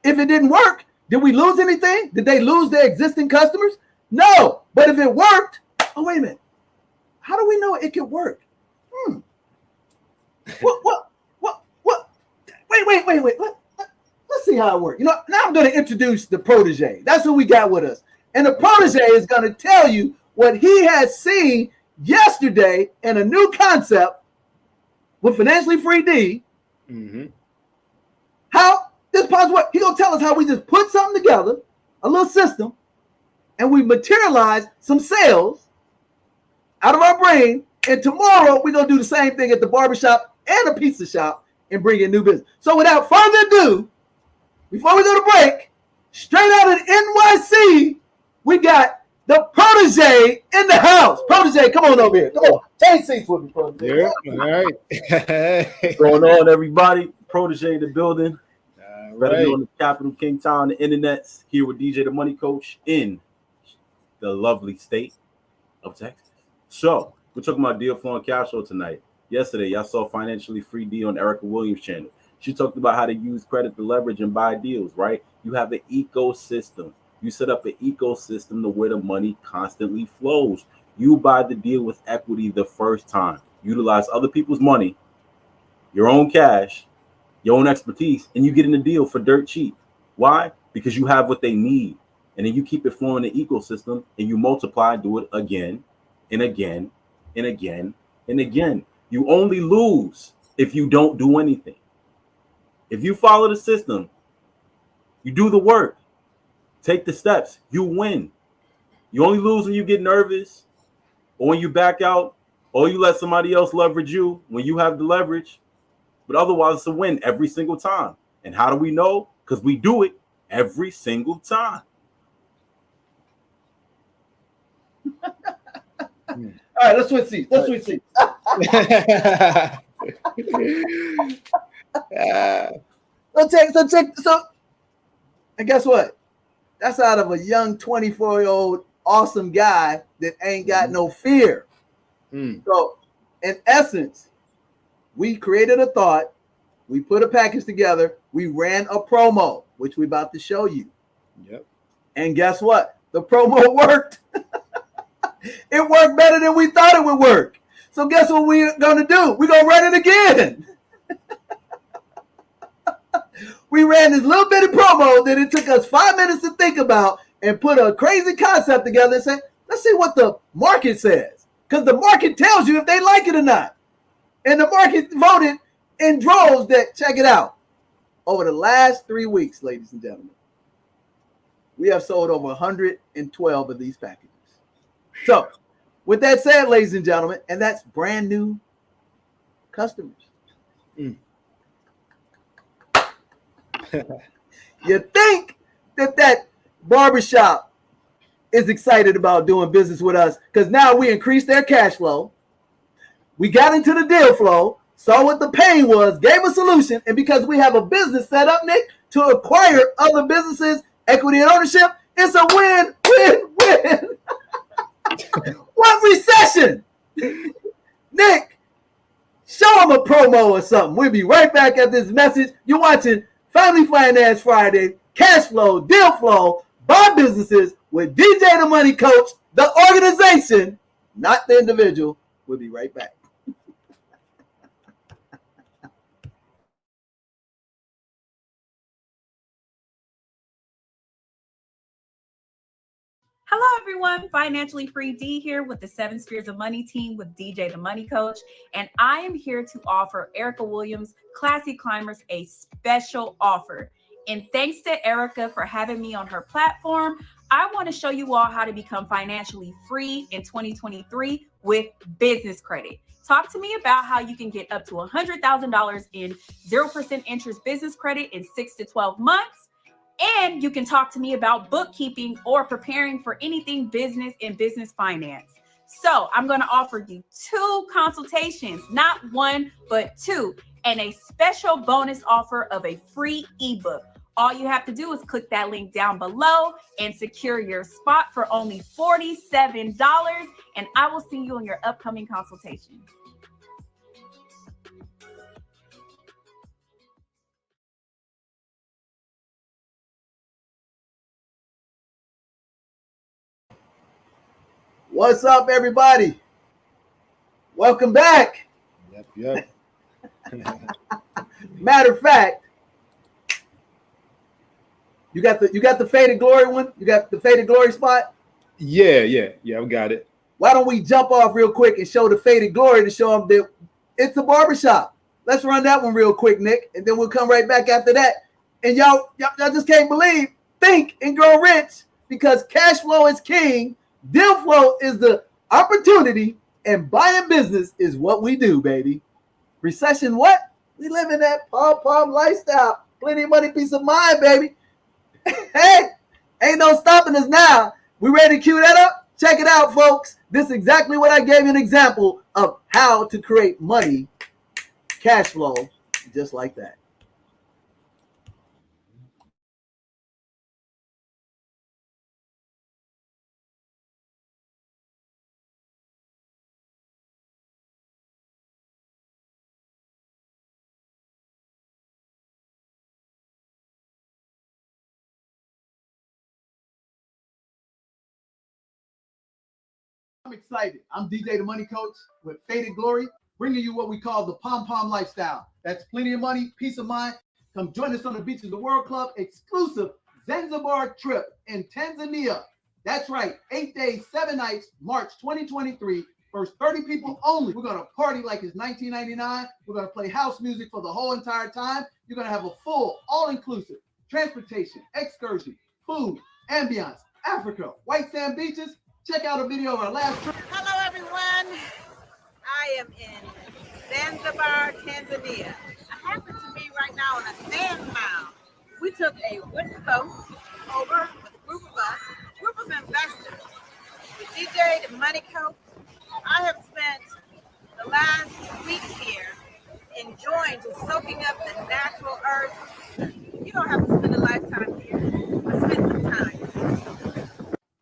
If it didn't work, did we lose anything? Did they lose their existing customers? No. But if it worked, oh, wait a minute. How do we know it could work? What? Wait. Let's see how it works. Now I'm going to introduce the protege. That's who we got with us. And the protege is going to tell you what he has seen yesterday in a new concept with Financially Free D. Mm-hmm. How this possible? He's going to tell us how we just put something together, a little system, and we materialize some sales out of our brain. And tomorrow we're going to do the same thing at the barbershop and a pizza shop and bring in new business. So without further ado, before we go to break, straight out of NYC, we got the protege in the house. Protege, come on over here. Come on. Change seats with me, protege. Yeah, all right. What's going on, everybody? Protege in the building. All Better right. be on the Capital King Town, the internets, here with DJ the Money Coach in the lovely state of Texas. So, we're talking about deal flow and cash flow tonight. Yesterday, y'all saw Financially Free D on Erica Williams' channel. She talked about how to use credit to leverage and buy deals, right? You have an ecosystem. You set up an ecosystem to where the money constantly flows. You buy the deal with equity the first time. Utilize other people's money, your own cash, your own expertise, and you get in the deal for dirt cheap. Why? Because you have what they need. And then you keep it flowing in the ecosystem and you multiply and do it again and again and again and again. You only lose if you don't do anything. If you follow the system, you do the work, take the steps, you win. You only lose when you get nervous or when you back out or you let somebody else leverage you when you have the leverage. But otherwise, it's a win every single time. And how do we know? Because we do it every single time. All right, let's switch seats. So, and guess what? That's out of a young 24-year-old awesome guy that ain't got no fear. So, in essence, we created a thought, we put a package together, we ran a promo, which we're about to show you. Yep. And guess what? The promo worked. It worked better than we thought it would work. So guess what we're going to do? We're going to run it again. We ran this little bitty promo that it took us 5 minutes to think about and put a crazy concept together and say, let's see what the market says. Because the market tells you if they like it or not. And the market voted in droves that, check it out, over the last 3 weeks, ladies and gentlemen, we have sold over 112 of these packages. So, with that said, ladies and gentlemen, and that's brand new customers. You think that barbershop is excited about doing business with us because now we increased their cash flow. We got into the deal flow, saw what the pain was, gave a solution, and because we have a business set up, Nick, to acquire other businesses, equity and ownership, it's a win-win-win. What recession? Nick, show them a promo or something. We'll be right back at this message. You're watching Family Finance Friday, Cash Flow, Deal Flow, Buy Businesses with DJ the Money Coach, the organization, not the individual. We'll be right back. Hello, everyone. Financially Free D here with the 7 Spheres of Money team with DJ the Money Coach. And I am here to offer Erica Williams, Classy Climbers, a special offer. And thanks to Erica for having me on her platform, I want to show you all how to become financially free in 2023 with business credit. Talk to me about how you can get up to $100,000 in 0% interest business credit in 6 to 12 months. And you can talk to me about bookkeeping or preparing for anything business and business finance. So I'm going to offer you 2 consultations, not 1, but 2, and a special bonus offer of a free ebook. All you have to do is click that link down below and secure your spot for only $47. And I will see you on your upcoming consultation. What's up, everybody? Welcome back. Yep. Matter of fact, you got the Faded Glory one? You got the Faded Glory spot? Yeah, we got it. Why don't we jump off real quick and show the Faded Glory to show them that it's a barbershop. Let's run that one real quick, Nick, and then we'll come right back after that. And y'all just can't believe, think and grow rich, because cash flow is king, deal flow is the opportunity, and buying business is what we do, baby. Recession what? We live in that pom-pom lifestyle. Plenty of money, peace of mind, baby. Hey, ain't no stopping us now. We ready to cue that up? Check it out, folks. This is exactly what I gave you an example of how to create money, cash flow, just like that. I'm excited. I'm DJ the Money Coach with Faded Glory, bringing you what we call the pom-pom lifestyle. That's plenty of money, peace of mind. Come join us on the beaches of the World Club exclusive Zanzibar trip in Tanzania. That's right, 8 days, 7 nights, March 2023. First 30 people only. We're going to party like it's 1999. We're going to play house music for the whole entire time. You're going to have a full, all-inclusive transportation, excursion, food, ambiance, Africa, white sand beaches. Check out a video of our last trip. Hello, everyone. I am in Zanzibar, Tanzania. I happen to be right now on a sand mound. We took a wooden boat over with a group of investors. With DJ, the Money Coach, I have spent the last week here enjoying just soaking up the natural earth. You don't have to spend a lifetime here, but spend some time.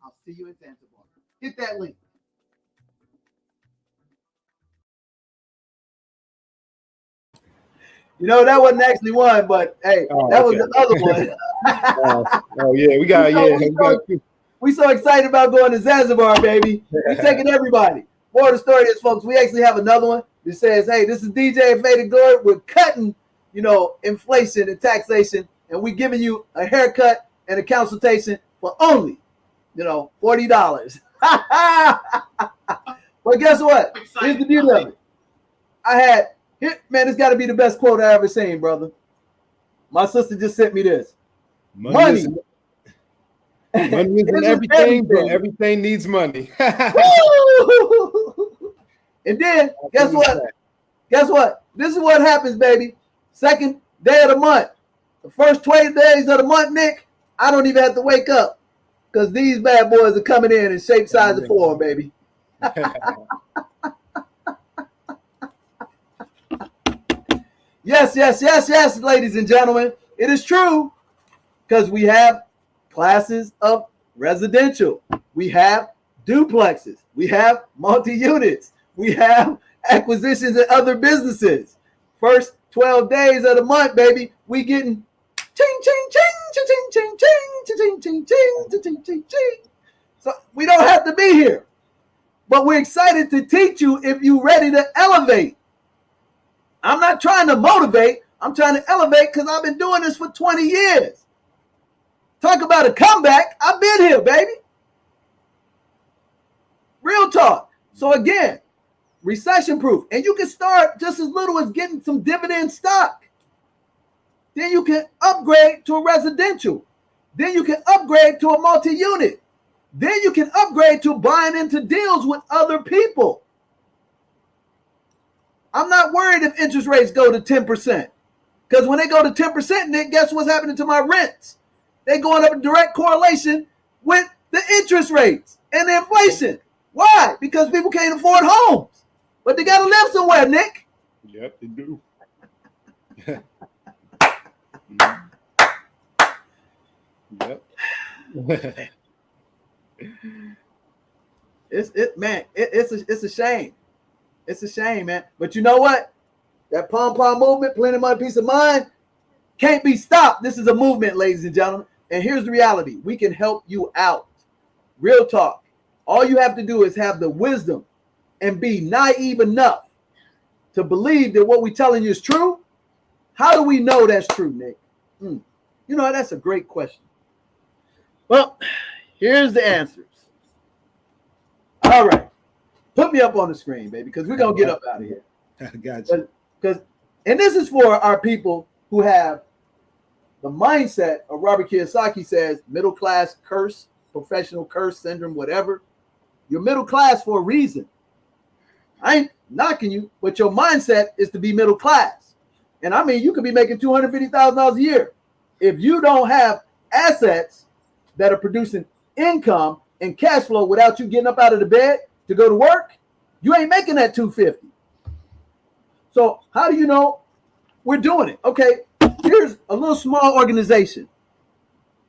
I'll see you in Zanzibar. Hit that link. You know, that wasn't actually one, but hey, that was the other one. Yeah, we so excited about going to Zanzibar, baby. We taking everybody. More of the story is, folks, we actually have another one that says, hey, this is DJ Faded Glory. We're cutting, inflation and taxation, and we giving you a haircut and a consultation for only, $40. But guess what? Here's the deal of it. Man, it's got to be the best quote I ever seen, brother. My sister just sent me this. Money isn't everything, but everything needs money. And then, guess what? This is what happens, baby. Second day of the month. The first 20 days of the month, Nick, I don't even have to wake up because these bad boys are coming in shape, size, and form, baby. Yes, ladies and gentlemen. It is true because we have classes of residential. We have duplexes. We have multi-units. We have acquisitions and other businesses. First 12 days of the month, baby, we getting ching, ching, ching, ching, ching, ching, ching, ching, ching, ching, ching, ching, ching. So we don't have to be here. But we're excited to teach you if you're ready to elevate. I'm not trying to motivate. I'm trying to elevate because I've been doing this for 20 years. Talk about a comeback. I've been here, baby. Real talk. So again, recession proof. And you can start just as little as getting some dividend stock. Then you can upgrade to a residential. Then you can upgrade to a multi-unit. Then you can upgrade to buying into deals with other people. I'm not worried if interest rates go to 10%. Because when they go to 10%, Nick, guess what's happening to my rents? They're going up in direct correlation with the interest rates and the inflation. Why? Because people can't afford homes. But they got to live somewhere, Nick. Yep, they do. Yep. It's a shame. It's a shame, man. But you know what? That pom-pom movement, plenty of money, peace of mind, can't be stopped. This is a movement, ladies and gentlemen. And here's the reality. We can help you out. Real talk. All you have to do is have the wisdom and be naive enough to believe that what we're telling you is true. How do we know that's true, Nick? You know, that's a great question. Well, here's the answers. All right. Put me up on the screen, baby, because we're going to get up out of here. I got you. And this is for our people who have the mindset of Robert Kiyosaki says, middle class curse, professional curse syndrome, whatever. You're middle class for a reason. I ain't knocking you, but your mindset is to be middle class. And I mean, you could be making $250,000 a year. If you don't have assets that are producing income and cash flow without you getting up out of the bed to go to work, you ain't making that $250,000. So how do you know we're doing it? Okay, here's a little small organization,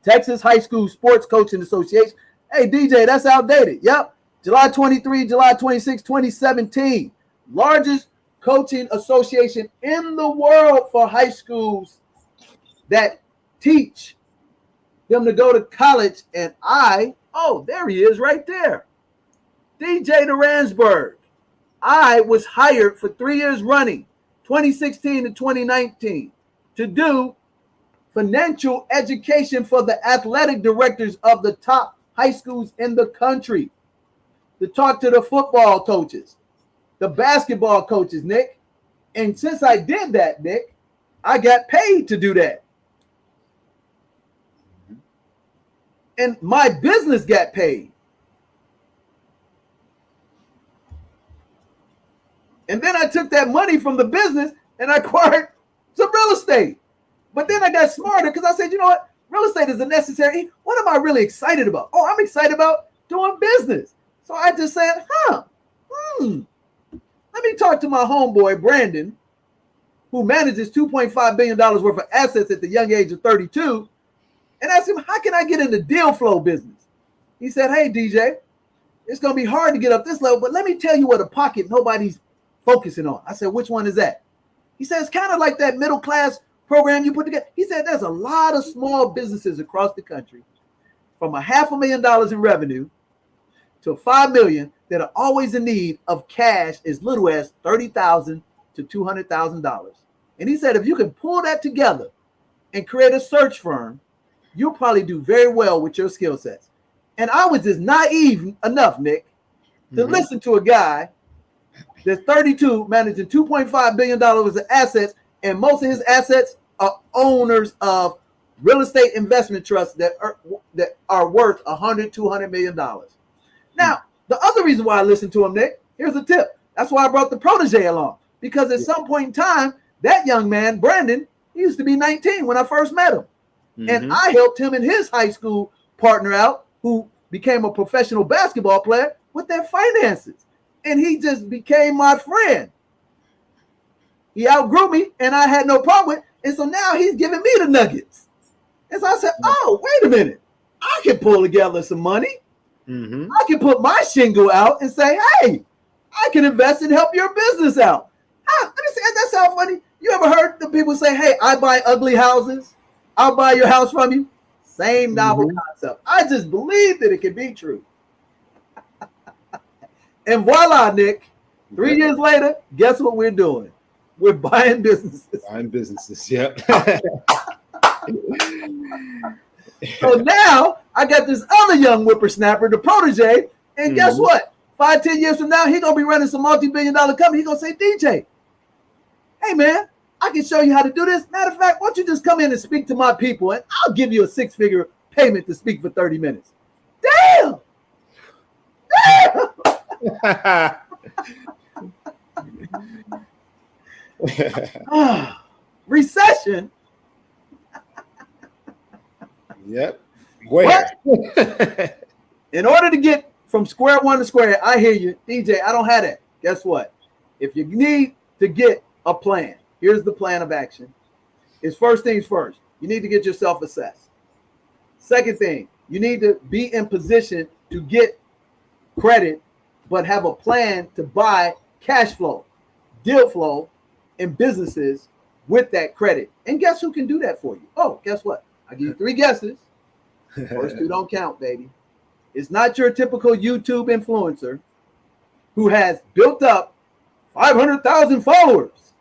Texas High School Sports Coaching Association. Hey, DJ, that's outdated. Yep. July 23, July 26, 2017. Largest coaching association in the world for high schools that teach them to go to college. And there he is right there. DJ Duransburg. I was hired for 3 years running, 2016 to 2019, to do financial education for the athletic directors of the top high schools in the country, to talk to the football coaches, the basketball coaches, Nick. And since I did that, Nick, I got paid to do that. And my business got paid. And then I took that money from the business and I acquired some real estate. But then I got smarter because I said, you know what? Real estate is a necessary. What am I really excited about? Oh, I'm excited about doing business. So I just said, let me talk to my homeboy, Brandon, who manages $2.5 billion worth of assets at the young age of 32, and ask him, how can I get in the deal flow business? He said, hey, DJ, it's going to be hard to get up this level, but let me tell you what a pocket nobody's focusing on. I said, which one is that? He said, it's kind of like that middle class program you put together. He said, there's a lot of small businesses across the country from $500,000 in revenue to $5 million that are always in need of cash as little as $30,000 to $200,000. And he said, if you can pull that together and create a search firm, you'll probably do very well with your skill sets. And I was just naive enough, Nick, to listen to a guy that's 32, managing $2.5 billion of assets, and most of his assets are owners of real estate investment trusts that are worth $100, $200 million. Now, the other reason why I listened to him, Nick, here's a tip. That's why I brought the protege along. Because at some point in time, that young man, Brandon, he used to be 19 when I first met him. And I helped him and his high school partner out, who became a professional basketball player, with their finances. And he just became my friend. He outgrew me, and I had no problem with it. And so now he's giving me the nuggets. And so I said, oh, wait a minute. I can pull together some money. I can put my shingle out and say, hey, I can invest and help your business out. Let me see, that sounds funny. You ever heard the people say, hey, I buy ugly houses. I'll buy your house from you. Same novel concept. I just believe that it can be true. And voila, Nick, 3 years later, guess what we're doing? We're buying businesses. Buying businesses, yep. So now I got this other young whippersnapper, the protege, and guess what? 5-10 years from now, he's going to be running some multi-billion-dollar company. He's going to say, DJ, hey, man, I can show you how to do this. Matter of fact, why don't you just come in and speak to my people, and I'll give you a 6-figure payment to speak for 30 minutes. Damn! Recession. Yep. Where? In order to get from square one to square, I hear you, DJ. I don't have that. Guess what? If you need to get a plan, here's the plan of action. It's first things first. You need to get yourself assessed. Second thing, you need to be in position to get credit, but have a plan to buy cash flow, deal flow, and businesses with that credit. And guess who can do that for you? Oh, guess what? I give you 3 guesses. First 2 don't count, baby. It's not your typical YouTube influencer who has built up 500,000 followers.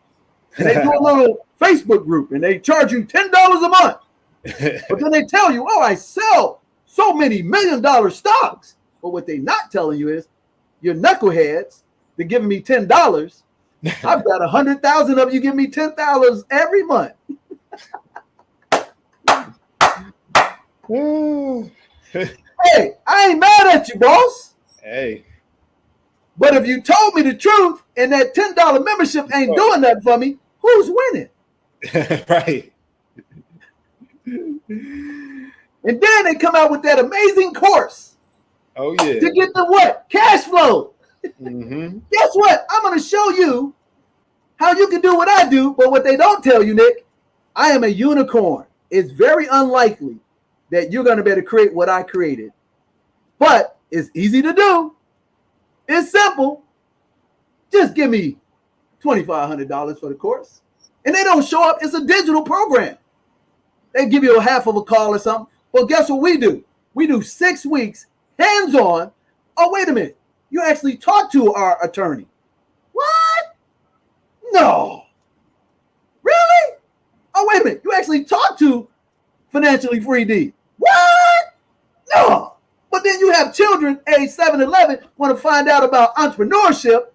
And they do a little Facebook group and they charge you $10 a month. But then they tell you, oh, I sell so many $1 million stocks. But what they're not telling you is, you're knuckleheads. They're giving me $10. I've got 100,000 of you give me $10 every month. Hey, I ain't mad at you, boss. Hey. But if you told me the truth and that $10 membership ain't doing that for me, who's winning? Right. And then they come out with that amazing course. Oh, yeah. To get the what? Cash flow. Mm-hmm. Guess what? I'm going to show you how you can do what I do. But what they don't tell you, Nick, I am a unicorn. It's very unlikely that you're going to be able to create what I created. But it's easy to do. It's simple. Just give me $2,500 for the course. And they don't show up. It's a digital program. They give you a half of a call or something. Well, guess what we do? We do 6 weeks hands-on. Oh, wait a minute. You actually talk to our attorney. What? No. Really? Oh, wait a minute. You actually talk to Financially Free D. What? No. But then you have children age 7, 11 want to find out about entrepreneurship,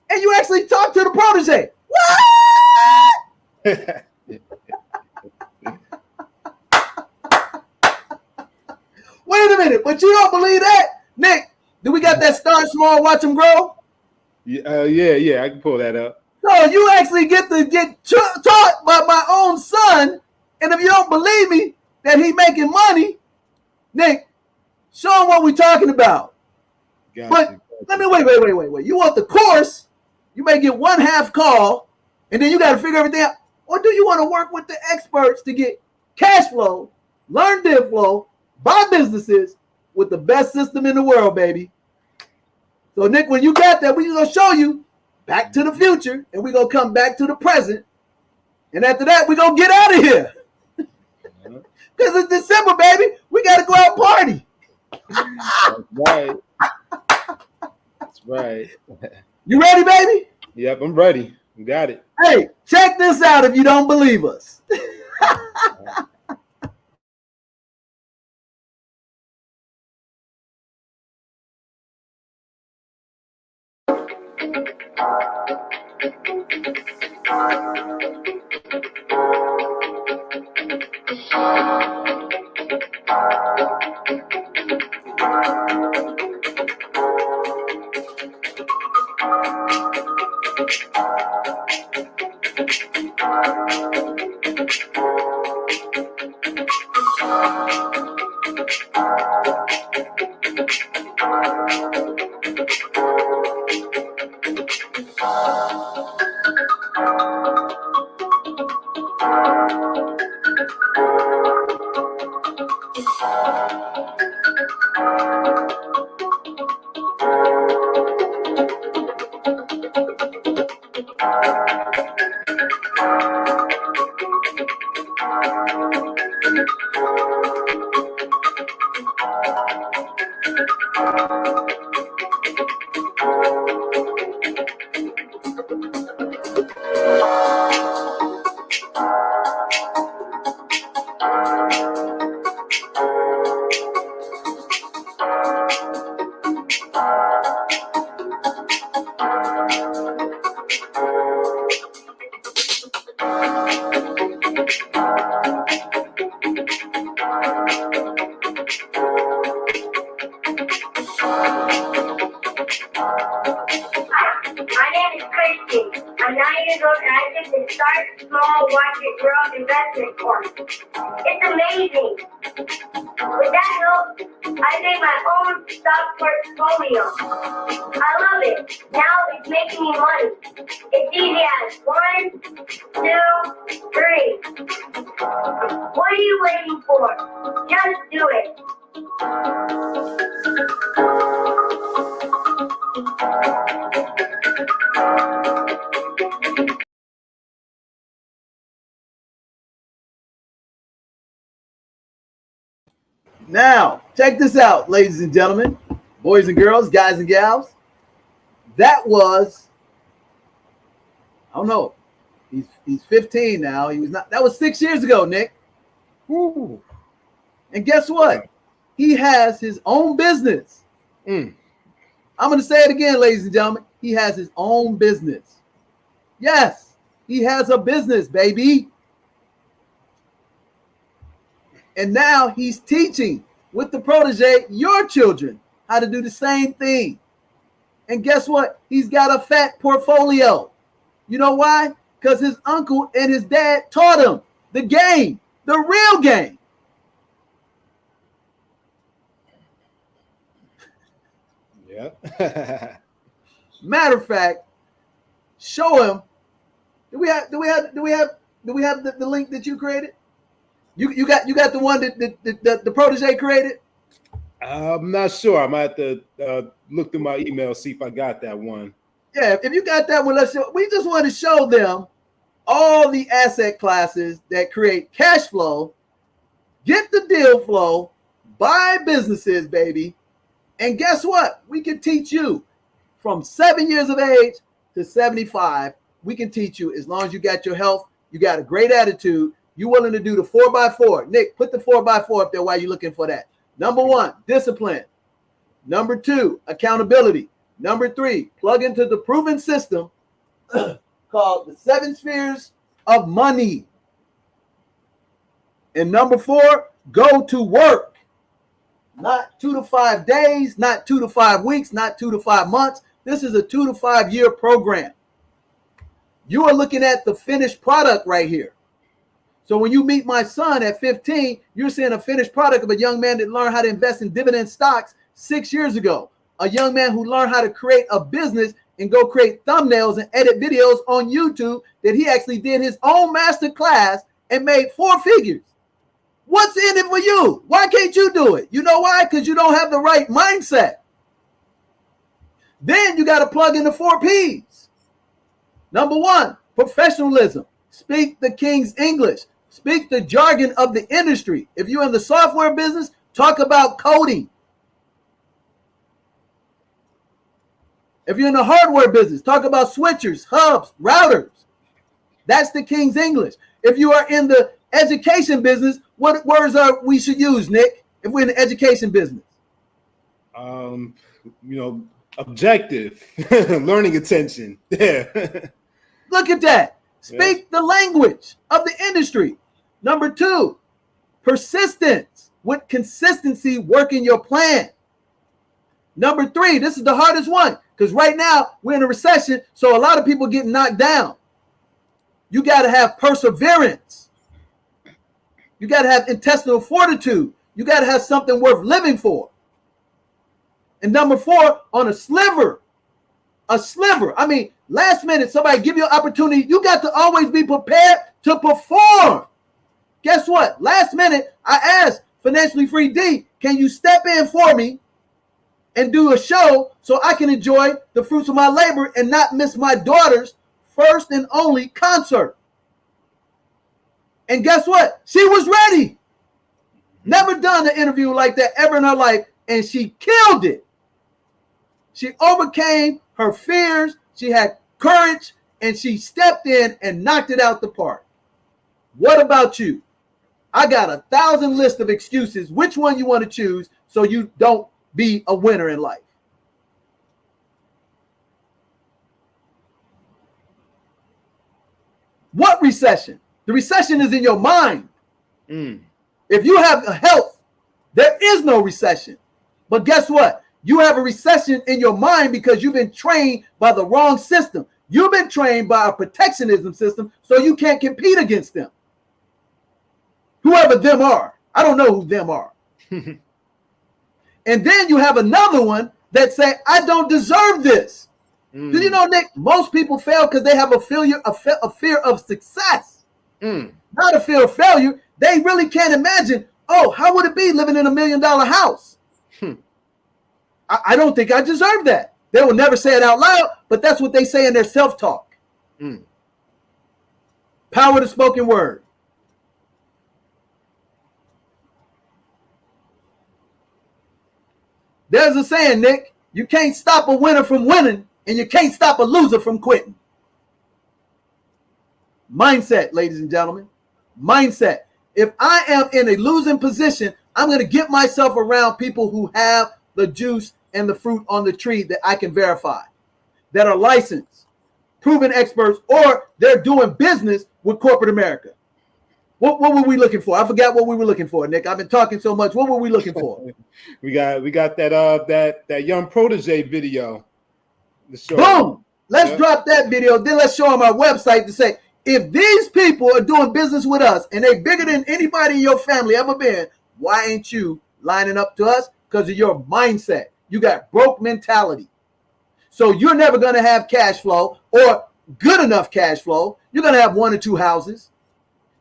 and you actually talk to the protege. What? Wait a minute, but you don't believe that? Nick, do we got that start small, watch them grow? Yeah, I can pull that up. So you actually get to get taught by my own son, and if you don't believe me that he making money, Nick, show him what we're talking about. But let me wait. You want the course, you may get one half call, and then you got to figure everything out. Or do you want to work with the experts to get cash flow, learn deal flow, buy businesses with the best system in the world, baby? So, Nick, when you got that, we're going to show you back to the future, and we're going to come back to the present. And after that, we're going to get out of here. Because it's December, baby. We got to go out and party. That's right. That's right. You ready, baby? Yep, I'm ready. We got it. Hey, check this out if you don't believe us. I'm 9 years old and I took the Start Small, Watch It Grow investment course. It's amazing. With that help, I made my own stock portfolio. I love it. Now it's making me money. It's easy as 1, 2, 3. What are you waiting for? Just do it. Now, check this out, ladies and gentlemen, boys and girls, guys and gals. That was, I don't know, he's 15 now. He was not. That was 6 years ago, Nick. Woo. And guess what? He has his own business. I'm going to say it again, ladies and gentlemen. He has his own business. Yes, he has a business, baby. And now he's teaching with the protege, your children, how to do the same thing. And guess what? He's got a fat portfolio. You know why? Because his uncle and his dad taught him the game, the real game. Yeah. Matter of fact, show him. Do we have the link that you created? You got the one that the protege created? I'm not sure. I might have to look through my email, see if I got that one. Yeah, if you got that one, let's show. We just want to show them all the asset classes that create cash flow, get the deal flow, buy businesses, baby. And guess what? We can teach you from 7 years of age to 75. We can teach you as long as you got your health, you got a great attitude, you're willing to do the 4x4. Nick, put the 4x4 up there while you're looking for that. Number 1, discipline. Number 2, accountability. Number 3, plug into the proven system called the 7 spheres of money. And number 4, go to work. Not 2 to 5 days, not 2 to 5 weeks, not 2 to 5 months. This is a 2 to 5 year program. You are looking at the finished product right here. So when you meet my son at 15, you're seeing a finished product of a young man that learned how to invest in dividend stocks 6 years ago. A young man who learned how to create a business and go create thumbnails and edit videos on YouTube that he actually did his own master class and made 4 figures. What's in it for you? Why can't you do it? You know why? Because you don't have the right mindset. Then you got to plug in the 4 P's. Number 1, professionalism. Speak the King's English. Speak the jargon of the industry. If you're in the software business, talk about coding. If you're in the hardware business, talk about switchers, hubs, routers. That's the King's English. If you are in the education business, what words are we should use, Nick, if we're in the education business? Objective, learning attention. Yeah. Look at that. Speak the language of the industry. Number 2, persistence with consistency, working your plan. Number 3, this is the hardest one because right now we're in a recession, so a lot of people getting knocked down. You got to have perseverance. You got to have intestinal fortitude. You got to have something worth living for. And number 4, on a sliver. I mean, last minute, somebody give you an opportunity. You got to always be prepared to perform. Guess what? Last minute, I asked Financially Free D, can you step in for me and do a show so I can enjoy the fruits of my labor and not miss my daughter's first and only concert? And guess what? She was ready. Never done an interview like that ever in her life, and she killed it. She overcame her fears, she had courage, and she stepped in and knocked it out the park. What about you? I got 1,000 lists of excuses. Which one you want to choose so you don't be a winner in life? What recession? The recession is in your mind. If you have health, there is no recession. But guess what? You have a recession in your mind because you've been trained by the wrong system. You've been trained by a protectionism system, so you can't compete against them. Whoever them are. I don't know who them are. And then you have another one that say, I don't deserve this. Do you know, Nick, most people fail because they have a fear of success, not a fear of failure. They really can't imagine, oh, how would it be living in $1 million house? I don't think I deserve that. They will never say it out loud, but that's what they say in their self-talk. Power of the spoken word. There's a saying, Nick, you can't stop a winner from winning, and you can't stop a loser from quitting. Mindset, ladies and gentlemen. Mindset. If I am in a losing position, I'm going to get myself around people who have the juice and the fruit on the tree that I can verify, that are licensed, proven experts, or they're doing business with corporate America. What were we looking for? I forgot what we were looking for, Nick. I've been talking so much. What were we looking for? we got that young protege video. Boom! Let's drop that video. Then let's show them our website to say, if these people are doing business with us and they bigger than anybody in your family ever been, why ain't you lining up to us? Because of your mindset. You got broke mentality. So you're never going to have cash flow or good enough cash flow. You're going to have 1 or 2 houses.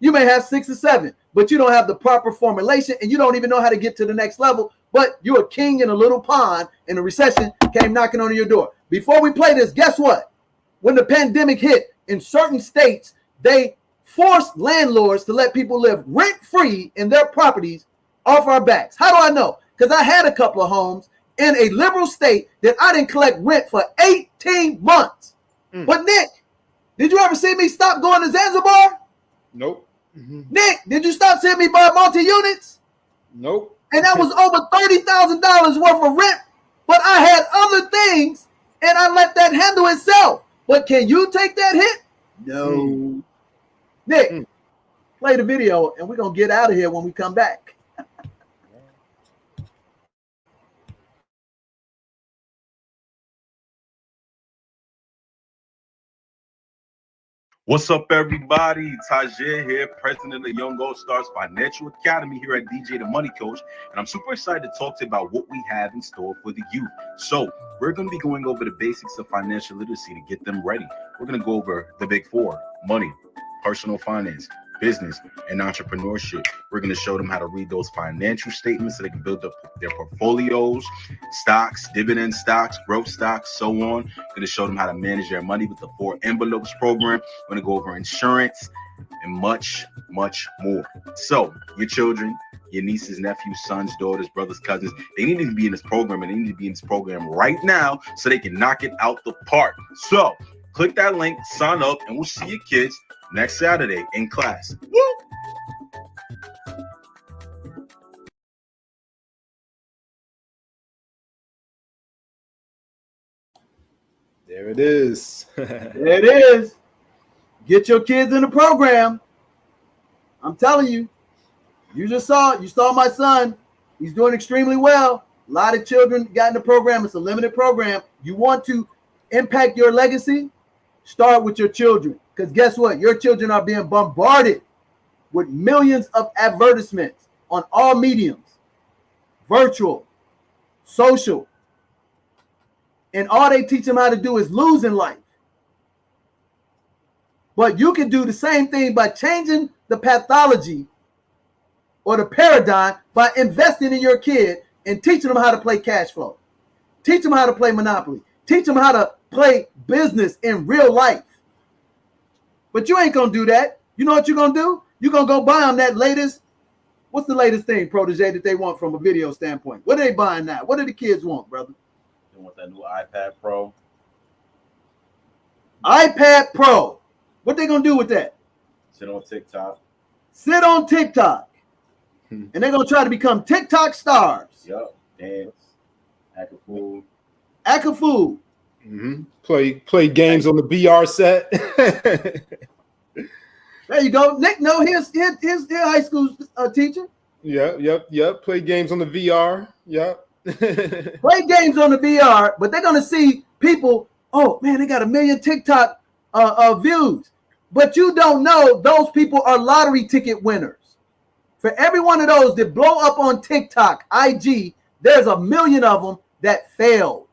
You may have 6 or 7, but you don't have the proper formulation and you don't even know how to get to the next level. But you're a king in a little pond and the recession came knocking on your door. Before we play this, guess what? When the pandemic hit in certain states, they forced landlords to let people live rent-free in their properties off our backs. How do I know? Because I had a couple of homes in a liberal state that I didn't collect rent for 18 months. But Nick, did you ever see me stop going to Zanzibar? Nope. Nick, did you stop seeing me buy multi-units? Nope. And that was over $30,000 worth of rent. But I had other things, and I let that handle itself. But can you take that hit? No. Nick, play the video, and we're going to get out of here when we come back. What's up, everybody? Tajir here, president of the Young Gold Stars Financial Academy here at DJ the Money Coach, and I'm super excited to talk to you about what we have in store for the youth. So we're going to be going over the basics of financial literacy to get them ready. We're going to go over the big 4: money, personal finance, business, and entrepreneurship. We're going to show them how to read those financial statements so they can build up their portfolios, stocks, dividend stocks, growth stocks, so on. We're going to show them how to manage their money with the 4 envelopes program. We're going to go over insurance and much, much more. So your children, your nieces, nephews, sons, daughters, brothers, cousins, they need to be in this program, and they need to be in this program right now so they can knock it out the park. So click that link, sign up, and we'll see your kids next Saturday in class. Woo! There it is. There it is. Get your kids in the program. I'm telling you, you saw my son. He's doing extremely well. A lot of children got in the program. It's a limited program. You want to impact your legacy? Start with your children. Because guess what? Your children are being bombarded with millions of advertisements on all mediums, virtual, social. And all they teach them how to do is lose in life. But you can do the same thing by changing the pathology or the paradigm by investing in your kid and teaching them how to play cash flow. Teach them how to play Monopoly. Teach them how to play business in real life. But you ain't going to do that. You know what you're going to do? You're going to go buy them that latest. What's the latest thing, protege, that they want from a video standpoint? What are they buying now? What do the kids want, brother? They want that new iPad Pro. iPad Pro. What they going to do with that? Sit on TikTok. Sit on TikTok. And they're going to try to become TikTok stars. Yup. Dance. Act a fool. Act a fool. Play games on the VR set. There you go. Nick, no, here's high school teacher. Yep. Play games on the VR. Yep. Play games on the VR, but they're gonna see people. Oh man, they got 1 million TikTok views, but you don't know those people are lottery ticket winners. For every one of those that blow up on TikTok, IG, there's 1 million of them that failed.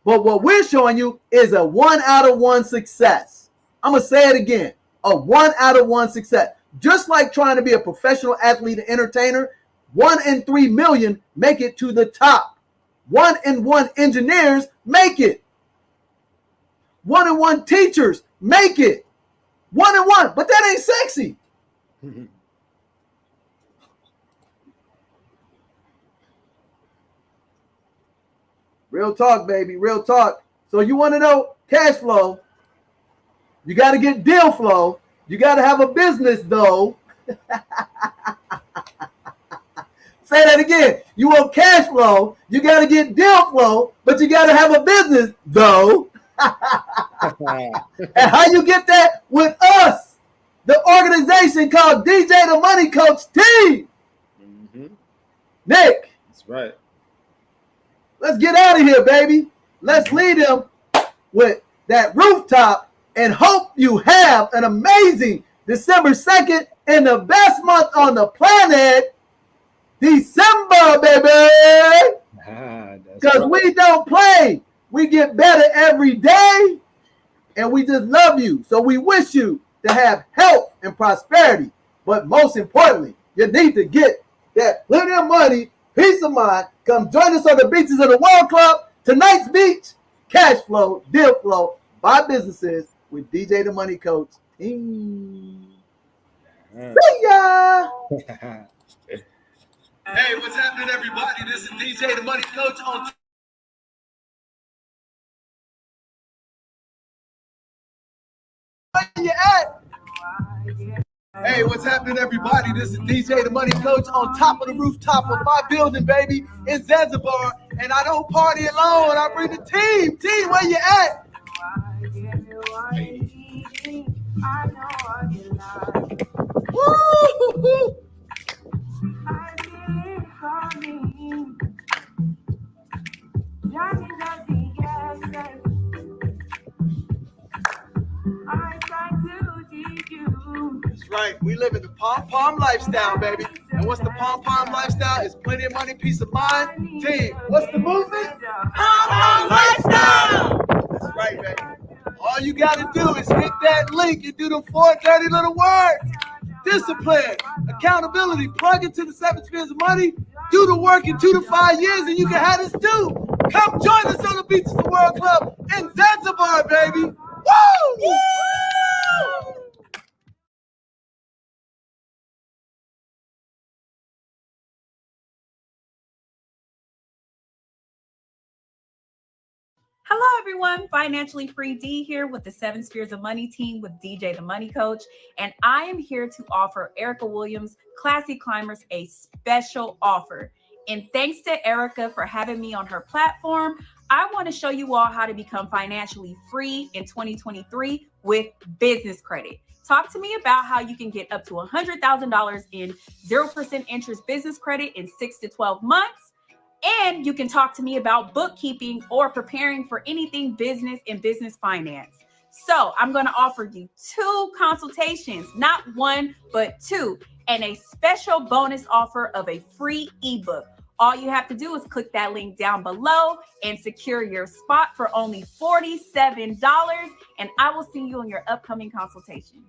But what we're showing you is a 1 out of 1 success. I'm gonna say it again: a 1 out of 1 success. Just like trying to be a professional athlete and entertainer, 1 in 3 million make it to the top. 1 in 1 engineers make it. 1 in 1 teachers make it. 1 in 1, but that ain't sexy. Real talk, baby. Real talk. So you want to know cash flow? You got to get deal flow. You got to have a business, though. Say that again. You want cash flow, you got to get deal flow, but you got to have a business, though. And how you get that? With us, the organization called DJ the Money Coach Team. Mm-hmm. Nick. That's right. Let's get out of here, baby. Let's lead them with that rooftop and hope you have an amazing December 2nd in the best month on the planet, December, baby. Because right. We don't play. We get better every day, and we just love you. So we wish you to have health and prosperity. But most importantly, you need to get that plenty of money, peace of mind. Come join us on the beaches of the World Club. Tonight's beach, cash flow, deal flow, buy businesses with DJ the Money Coach. See ya. Hey, what's happening, everybody? This is DJ the Money Coach on. Where you at? Hey, what's happening, everybody? This is DJ the Money Coach on top of the rooftop of my building, baby, in Zanzibar. And I don't party alone. I bring the team. Team, where you at? Woo! That's right. We live in the P.O.M lifestyle, baby. And what's the P.O.M lifestyle? It's plenty of money, peace of mind. Team, what's the movement? P.O.M lifestyle. That's right, baby. All you got to do is hit that link and do the 4 dirty little words. Discipline, accountability, plug into the 7 spheres of money, do the work in 2 to 5 years, and you can have this too. Come join us on the beaches of the World Club in Zanzibar, baby. Woo! Woo! Hello, everyone. Financially Free D here with the 7 Spheres of Money team with DJ the Money Coach. And I am here to offer Erica Williams, Classy Climbers, a special offer. And thanks to Erica for having me on her platform, I want to show you all how to become financially free in 2023 with business credit. Talk to me about how you can get up to $100,000 in 0% interest business credit in 6 to 12 months. And you can talk to me about bookkeeping or preparing for anything business and business finance. So I'm going to offer you 2 consultations, not 1, but 2, and a special bonus offer of a free ebook. All you have to do is click that link down below and secure your spot for only $47. And I will see you in your upcoming consultation.